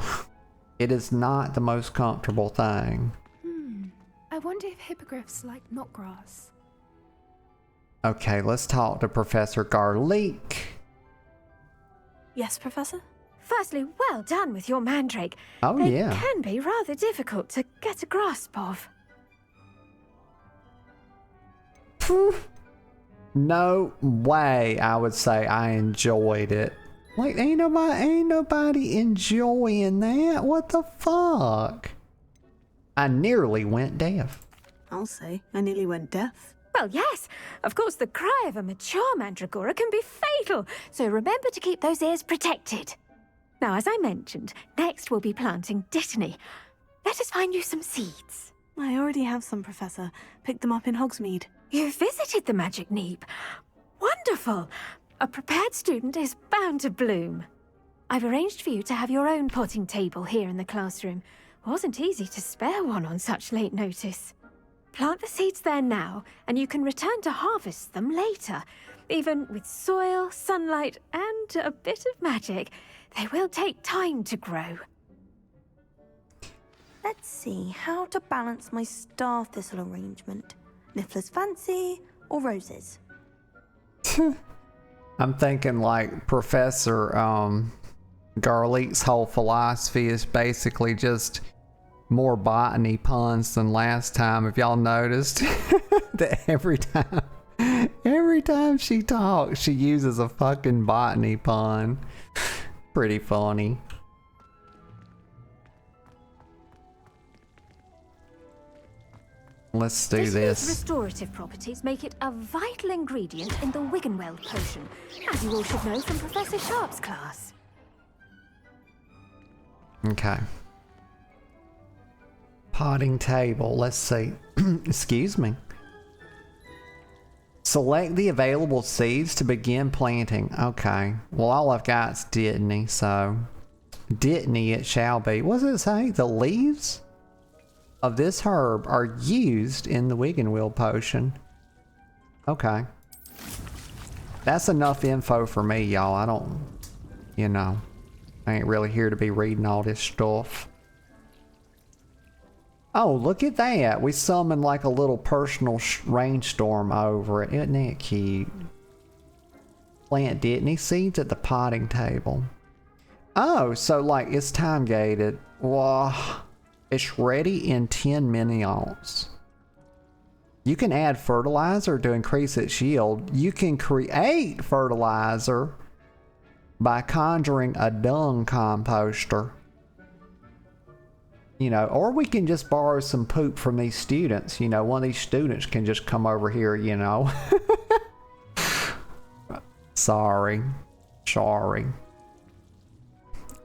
it is not the most comfortable thing. I wonder if hippogriffs like knotgrass. Okay, let's talk to Professor Garlic. Yes, Professor? Firstly, well done with your mandrake. Oh, they yeah. can be rather difficult to get a grasp of. No way I would say I enjoyed it. Like, ain't nobody enjoying that. What the fuck? I nearly went deaf. I'll say, I nearly went deaf. Well, yes. Of course, the cry of a mature mandragora can be fatal, so remember to keep those ears protected. Now, as I mentioned, next we'll be planting Dittany. Let us find you some seeds. I already have some, Professor. Picked them up in Hogsmeade. You visited the Magic Neep. Wonderful. A prepared student is bound to bloom. I've arranged for you to have your own potting table here in the classroom. Wasn't easy to spare one on such late notice. Plant the seeds there now, and you can return to harvest them later. Even with soil, sunlight, and a bit of magic, they will take time to grow. Let's see how to balance my star thistle arrangement. Niffler's fancy or roses? I'm thinking like Professor Garlic's whole philosophy is basically just more botany puns than last time. If y'all noticed that every time she talks, she uses a fucking botany pun. Pretty funny. Let's do this. Restorative properties make it a vital ingredient in the Wiggenweld potion, as you all should know from Professor Sharp's class. Okay. Potting table. Let's see. Excuse me. Select the available seeds to begin planting. Okay. Well, all I've got is Dittany, so Dittany it shall be. What does it say? The leaves of this herb are used in the Wiggenweld potion. Okay. That's enough info for me, y'all. I don't, I ain't really here to be reading all this stuff. Oh, look at that. We summoned like a little personal rainstorm over it. Isn't that cute? Plant Dittany seeds at the potting table. Oh, so like it's time gated. Wow. It's ready in 10 minutes. You can add fertilizer to increase its yield. You can create fertilizer by conjuring a dung composter. Or we can just borrow some poop from these students. One of these students can just come over here, Sorry.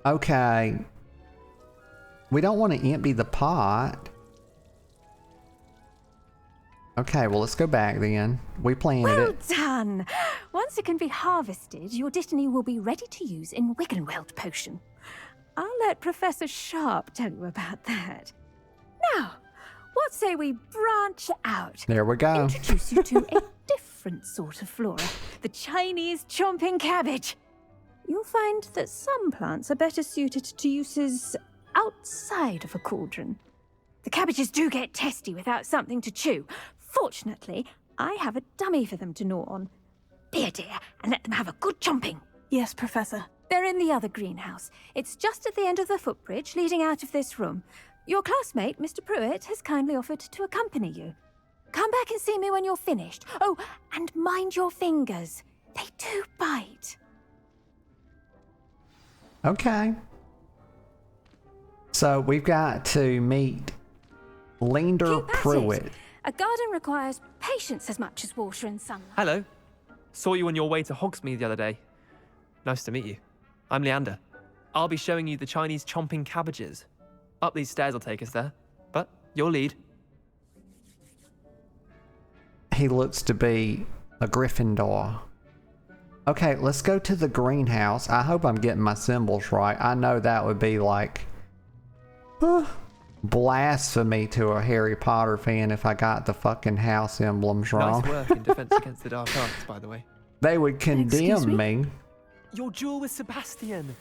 Okay. We don't want to empty the pot. Okay, well, let's go back then. We planted Well it. done! Once it can be harvested, your Dittany will be ready to use in Wiggenweld potion. I'll let Professor Sharp tell you about that. Now, what say we branch out? There we go. Introduce you to a different sort of flora, the Chinese chomping cabbage. You'll find that some plants are better suited to uses outside of a cauldron. The cabbages do get testy without something to chew. Fortunately, I have a dummy for them to gnaw on. Be a dear and let them have a good chomping. Yes, Professor. They're in the other greenhouse. It's just at the end of the footbridge leading out of this room. Your classmate, Mr. Pruitt, has kindly offered to accompany you. Come back and see me when you're finished. Oh, and mind your fingers. They do bite. Okay. So we've got to meet Leander Pruitt. A garden requires patience as much as water and sunlight. Hello. Saw you on your way to Hogsmeade the other day. Nice to meet you. I'm Leander. I'll be showing you the Chinese chomping cabbages. Up these stairs will take us there, but your lead. He looks to be a Gryffindor. Okay, let's go to the greenhouse. I hope I'm getting my symbols right. I know that would be like blasphemy to a Harry Potter fan if I got the fucking house emblems wrong. Nice work in Defense Against the Dark Arts, by the way. They would condemn me. Your duel with Sebastian.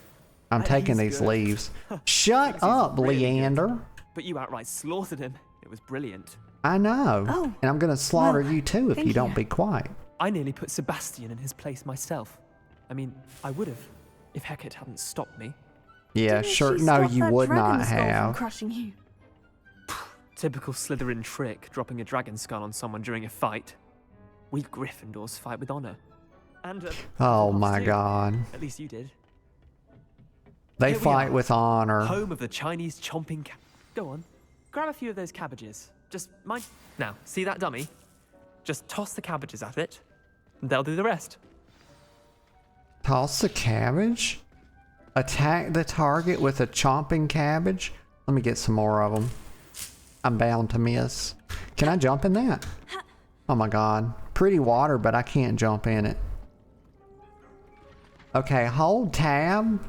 I'm taking these leaves. Shut up, Leander. But you outright slaughtered him. It was brilliant. I know. Oh, and I'm gonna slaughter well, you too if you don't be quiet. I nearly put Sebastian in his place myself. I mean, I would have, if Hecate hadn't stopped me. Yeah, Didn't sure. she No, stop you that would dragon not skull from have. crushing you? Typical Slytherin trick, dropping a dragon skull on someone during a fight. We Gryffindors fight with honor. And Oh my god. At least you did. They Here we fight are, with honor. Home of the Chinese chomping Go on, grab a few of those cabbages. Just mind. Now, see that dummy? Just toss the cabbages at it, and they'll do the rest. Toss the cabbage? Attack the target with a chomping cabbage? Let me get some more of them. I'm bound to miss. Can I jump in that? Oh my god. Pretty water, but I can't jump in it. Okay, hold tab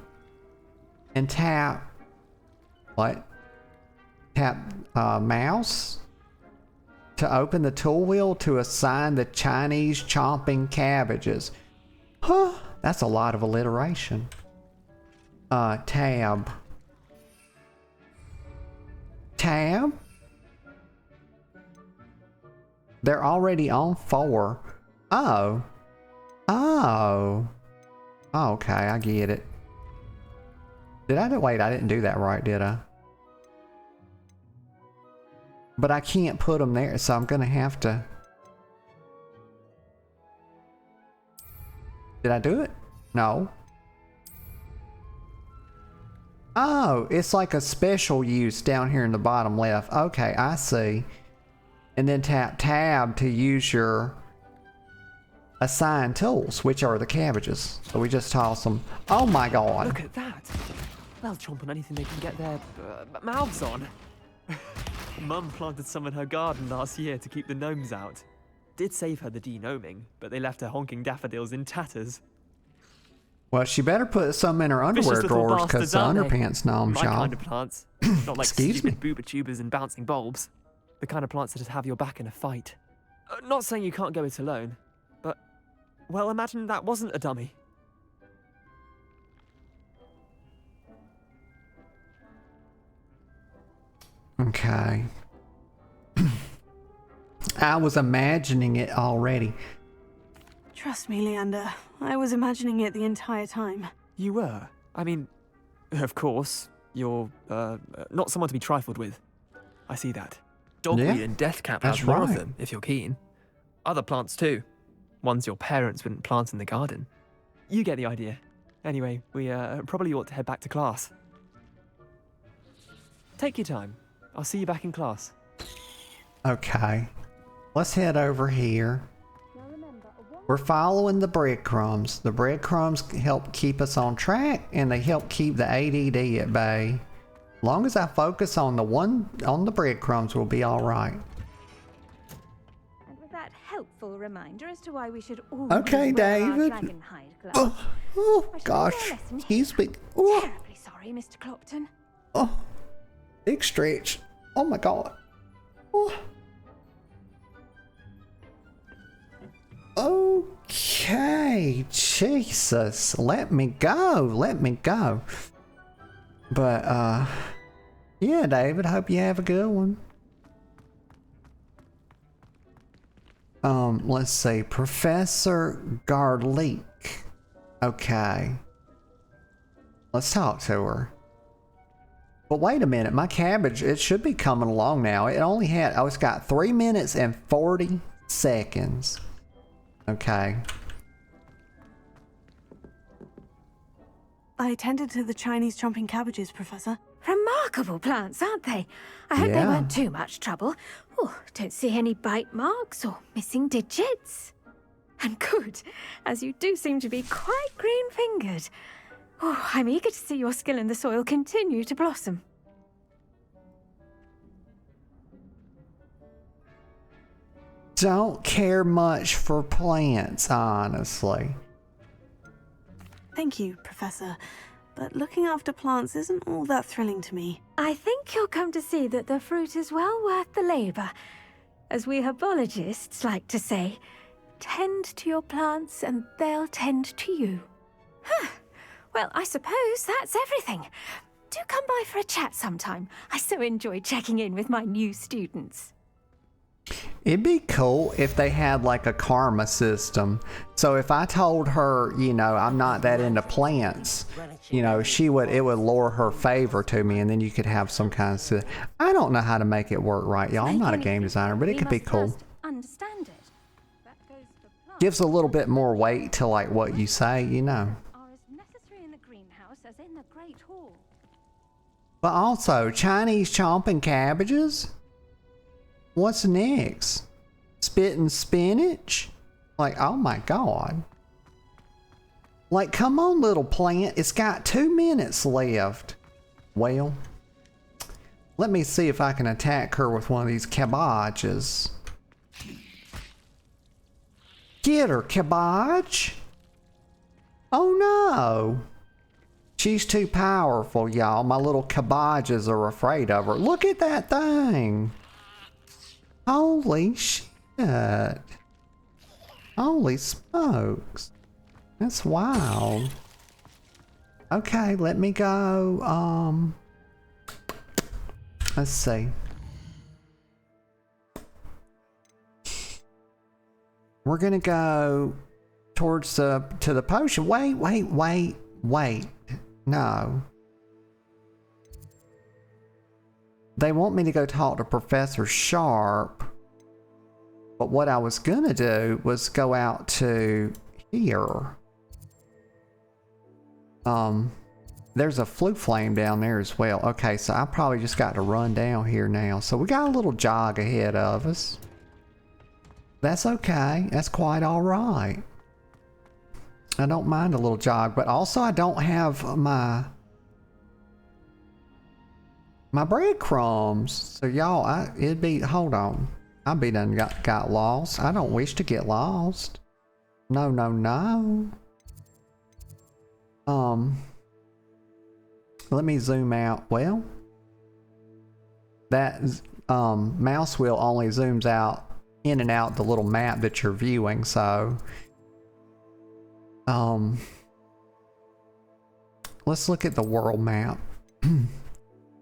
and tap. What? Tap mouse to open the tool wheel to assign the Chinese chomping cabbages. Huh, that's a lot of alliteration. Tab. Tab? They're already on 4. Oh. Oh. Okay, I get it. Wait, I didn't do that right, did I? But I can't put them there, so I'm gonna have to... Did I do it? No. Oh, it's like a special use down here in the bottom left. Okay, I see. And then tap tab to use your assign tools, which are the cabbages. So we just toss them. Oh my god. Look at that. They'll chomp on anything they can get their mouths on. Mum planted some in her garden last year to keep the gnomes out. Did save her the de-gnoming, but they left her honking daffodils in tatters. Well, she better put some in her underwear drawers because the underpants gnome My shop. kind of plants. Not like Excuse stupid booba tubers and bouncing bulbs. The kind of plants that have your back in a fight. Not saying you can't go it alone, but, well, imagine that wasn't a dummy. Okay. I was imagining it already. Trust me, Leander. I was imagining it the entire time. You were? I mean, of course, you're, not someone to be trifled with. I see that. Dogweed and deathcap have more of them, if you're keen. Other plants too. Ones your parents wouldn't plant in the garden. You get the idea. Anyway, we probably ought to head back to class. Take your time. I'll see you back in class. Okay. Let's head over here. We're following the breadcrumbs. The breadcrumbs help keep us on track and they help keep the ADD at bay. As long as I focus on the breadcrumbs, we'll be all right. And with that helpful reminder as to why we should always Okay, wear our David. dragon hide gloves. Oh gosh. Excuse me. Oh, Terribly sorry, Mr. Clopton. oh. Big stretch. Oh my god. Okay, Jesus, let me go. But, yeah, David, hope you have a good one. Let's see, Professor Garlick. Okay. Let's talk to her. But wait a minute, my cabbage, it should be coming along now. It only had, oh, it's got 3 minutes and 40 seconds. Okay. I attended to the Chinese chomping cabbages, Professor. Remarkable plants, aren't they? I hope they Yeah. weren't too much trouble. Oh, don't see any bite marks or missing digits. And good, as you do seem to be quite green-fingered. Oh, I'm eager to see your skill in the soil continue to blossom. Don't care much for plants, honestly. Thank you, Professor. But looking after plants isn't all that thrilling to me. I think you'll come to see that the fruit is well worth the labor. As we herbologists like to say, tend to your plants and they'll tend to you. Huh. Well, I suppose that's everything. Do come by for a chat sometime. I so enjoy checking in with my new students. It'd be cool if they had like a karma system. So if I told her, you know, I'm not that into plants, you know, it would lure her favor to me, and then you could have some kind of, I don't know how to make it work right, y'all. I'm not a game designer, but it could be cool. Understand it. That goes for plants. Gives a little bit more weight to like what you say, you know. Are as necessary in the greenhouse as in the Great Hall. But also, Chinese chomping cabbages? What's next? Spitting spinach? Like, oh my god. Like, come on, little plant. It's got 2 minutes left. Well, let me see if I can attack her with one of these cabbages. Get her, cabbage. Oh no. She's too powerful, y'all. My little cabbages are afraid of her. Look at that thing. Holy shit. Holy smokes. That's wild. Okay, let me go. Let's see. We're gonna go towards to the potion. Wait. No. They want me to go talk to Professor Sharp. But what I was gonna do was go out to here. There's a flute flame down there as well. Okay, so I probably just got to run down here now. So we got a little jog ahead of us. That's okay. That's quite all right. I don't mind a little jog, but also I don't have my breadcrumbs. So y'all, it'd be, hold on. I be done got lost. I don't wish to get lost. No. Let me zoom out. Well, that mouse wheel only zooms out in and out the little map that you're viewing, so let's look at the world map.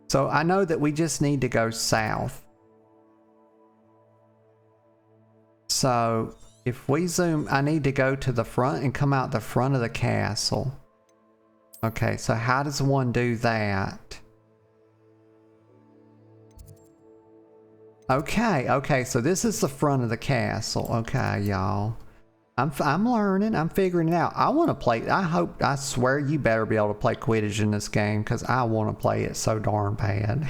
So I know that we just need to go south. So if we zoom, I need to go to the front and come out the front of the castle. Okay, so how does one do that? Okay, so this is the front of the castle. Okay, y'all. I'm learning, I'm figuring it out. I want to play, I swear you better be able to play Quidditch in this game, because I want to play it so darn bad.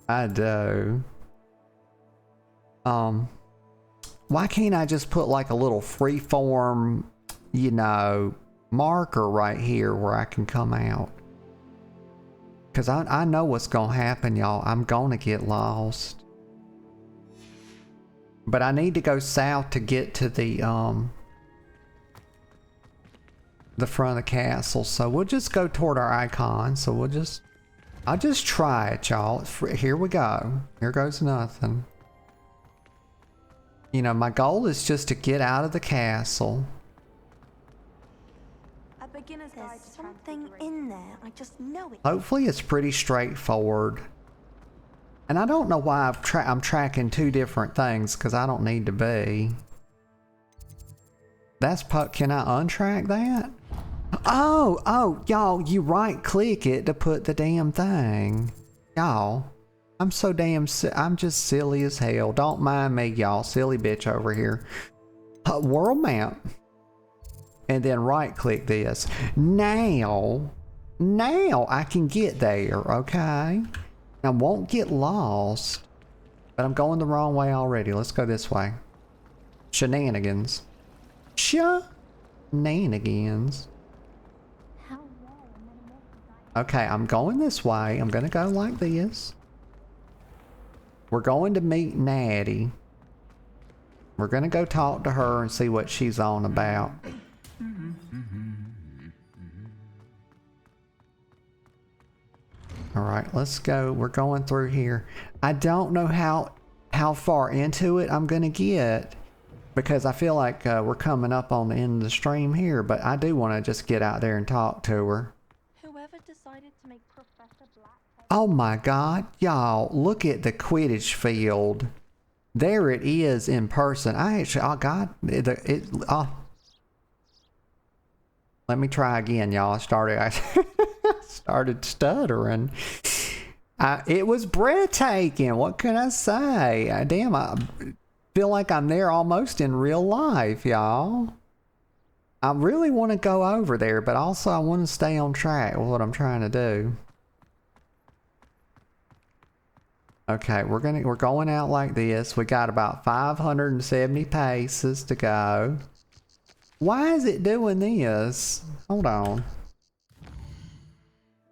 I do. Why can't I just put like a little freeform, you know, marker right here where I can come out? Because I know what's going to happen, y'all. I'm going to get lost. But I need to go south to get to the front of the castle. So we'll just go toward our icon. So we'll just I'll just try it, y'all. Here we go. Here goes nothing. You know, my goal is just to get out of the castle. There's something in there. I just know it. Hopefully it's pretty straightforward. And I don't know why I'm tracking two different things, because I don't need to be. Can I untrack that? Oh, y'all, you right click it to put the damn thing. Y'all, I'm so damn I'm just silly as hell. Don't mind me, y'all. Silly bitch over here. World map. And then right click this. Now I can get there, okay? I won't get lost. But I'm going the wrong way already. Let's go this way. Shenanigans. Shenanigans. Okay, I'm going this way. I'm gonna go like this. We're going to meet Natty. We're gonna go talk to her and see what she's on about. Alright, let's go. We're going through here. I don't know how far into it I'm gonna get, because I feel like we're coming up on the end of the stream here, but I do want to just get out there and talk to her. Whoever decided to make Professor Black... Oh my god, y'all, look at the Quidditch field. There it is in person. I actually, oh god, let me try again, y'all. I started stuttering. It was breathtaking. What can I say? Damn, I feel like I'm there almost in real life, y'all. I really want to go over there, but also I want to stay on track with what I'm trying to do. Okay, we're going out like this. We got about 570 paces to go. Why is it doing this? Hold on.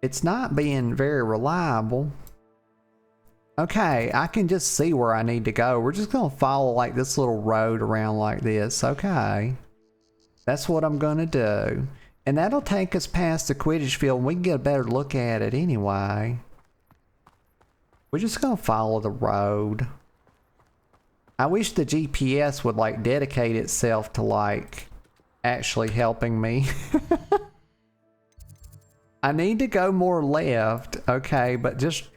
It's not being very reliable. Okay, I can just see where I need to go. We're just gonna follow like this little road around like this. Okay. That's what I'm gonna do. And that'll take us past the Quidditch field and we can get a better look at it anyway. We're just gonna follow the road. I wish the GPS would like dedicate itself to like actually helping me. I need to go more left, okay, but just...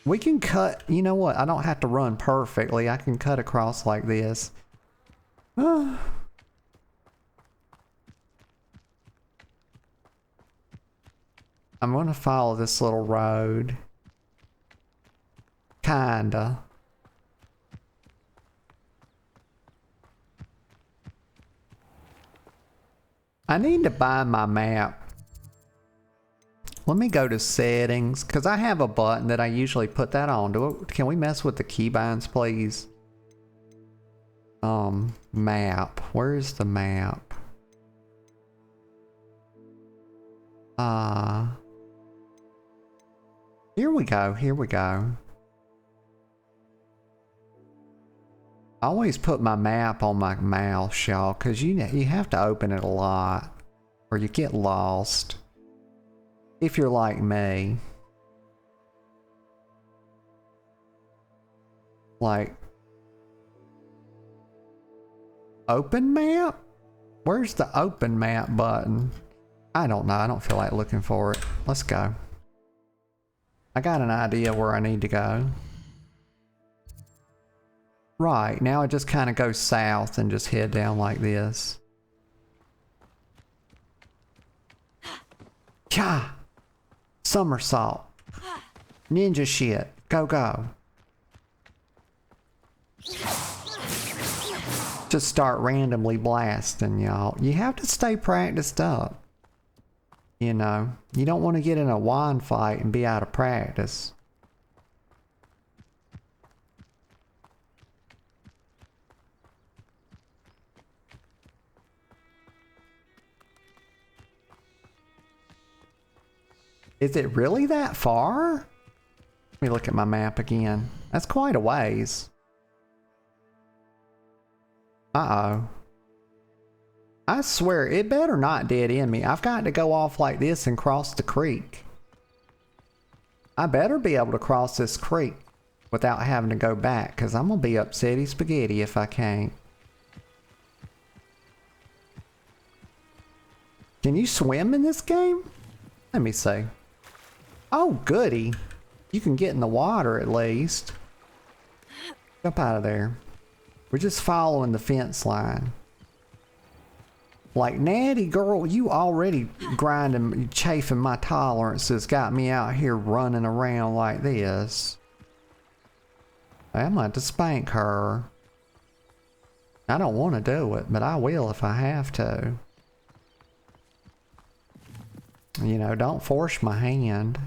We can cut... You know what? I don't have to run perfectly. I can cut across like this. I'm gonna follow this little road. Kinda. I need to buy my map. Let me go to settings, because I have a button that I usually put that on. Can we mess with the keybinds, please? Map. Where's the map? Here we go. Here we go. I always put my map on my mouse, y'all, because you have to open it a lot, or you get lost. If you're like me. Like, open map? Where's the open map button? I don't know. I don't feel like looking for it. Let's go. I got an idea where I need to go. Right, now I just kind of go south and just head down like this. Cha! Somersault. Ninja shit. Go, go. Just start randomly blasting, y'all. You have to stay practiced up. You know, you don't want to get in a wand fight and be out of practice. Is it really that far? Let me look at my map again. That's quite a ways. Uh-oh. I swear, it better not dead end me. I've got to go off like this and cross the creek. I better be able to cross this creek without having to go back, because I'm going to be upsetty spaghetti if I can't. Can you swim in this game? Let me see. Oh, goody. You can get in the water at least. Jump out of there. We're just following the fence line. Like, Natty girl, you already grinding, chafing my tolerances, got me out here running around like this. I'm going to spank her. I don't want to do it, but I will if I have to. You know, don't force my hand.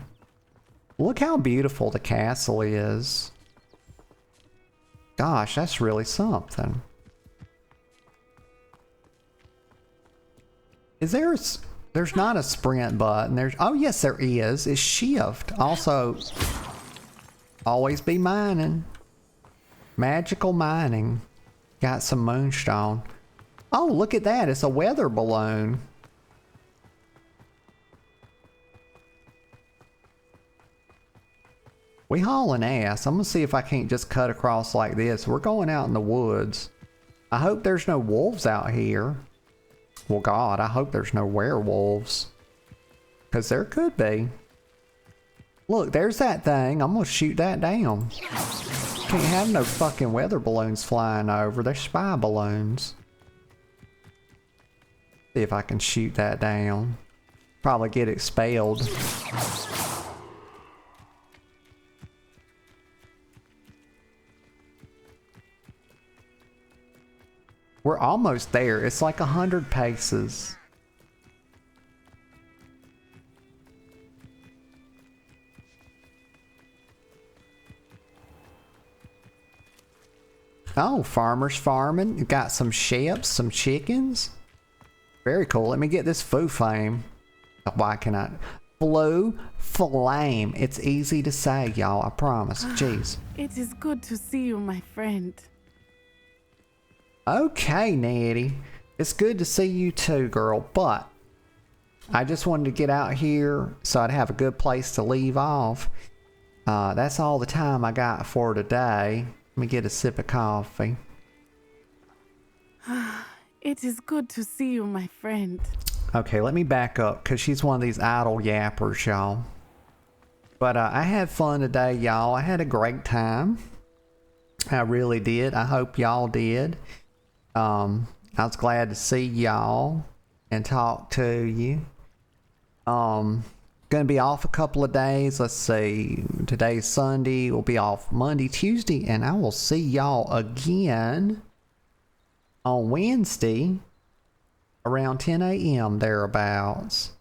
Look how beautiful the castle is. Gosh, that's really something. Is there's not a sprint button. Oh yes, there is. It's shift. Also, always be mining. Magical mining. Got some moonstone. Oh, look at that. It's a weather balloon. We hauling ass. I'm gonna see if I can't just cut across like this. We're going out in the woods. I hope there's no wolves out here. Well, God, I hope there's no werewolves. Because there could be. Look, there's that thing. I'm gonna shoot that down. Can't have no fucking weather balloons flying over. They're spy balloons. See if I can shoot that down. Probably get expelled. We're almost there. It's like 100 paces. Oh, farmers farming. You got some sheep, some chickens. Very cool. Let me get this foo flame. Why can I? Flu flame. It's easy to say, y'all. I promise. Jeez. It is good to see you, my friend. Okay, Natty. It's good to see you too, girl, but I just wanted to get out here so I'd have a good place to leave off. That's all the time I got for today. Let me get a sip of coffee. It is good to see you, my friend. Okay, let me back up because she's one of these idle yappers, y'all. But I had fun today, y'all. I had a great time. I really did. I hope y'all did. I was glad to see y'all and talk to you. Gonna be off a couple of days. Let's see. Today's Sunday. We'll be off Monday, Tuesday, and I will see y'all again on Wednesday around 10 a.m. thereabouts.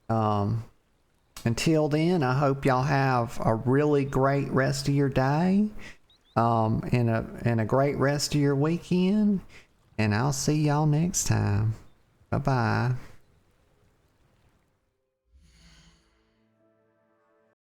Until then, I hope y'all have a really great rest of your day. And a great rest of your weekend, and I'll see y'all next time. Bye-bye.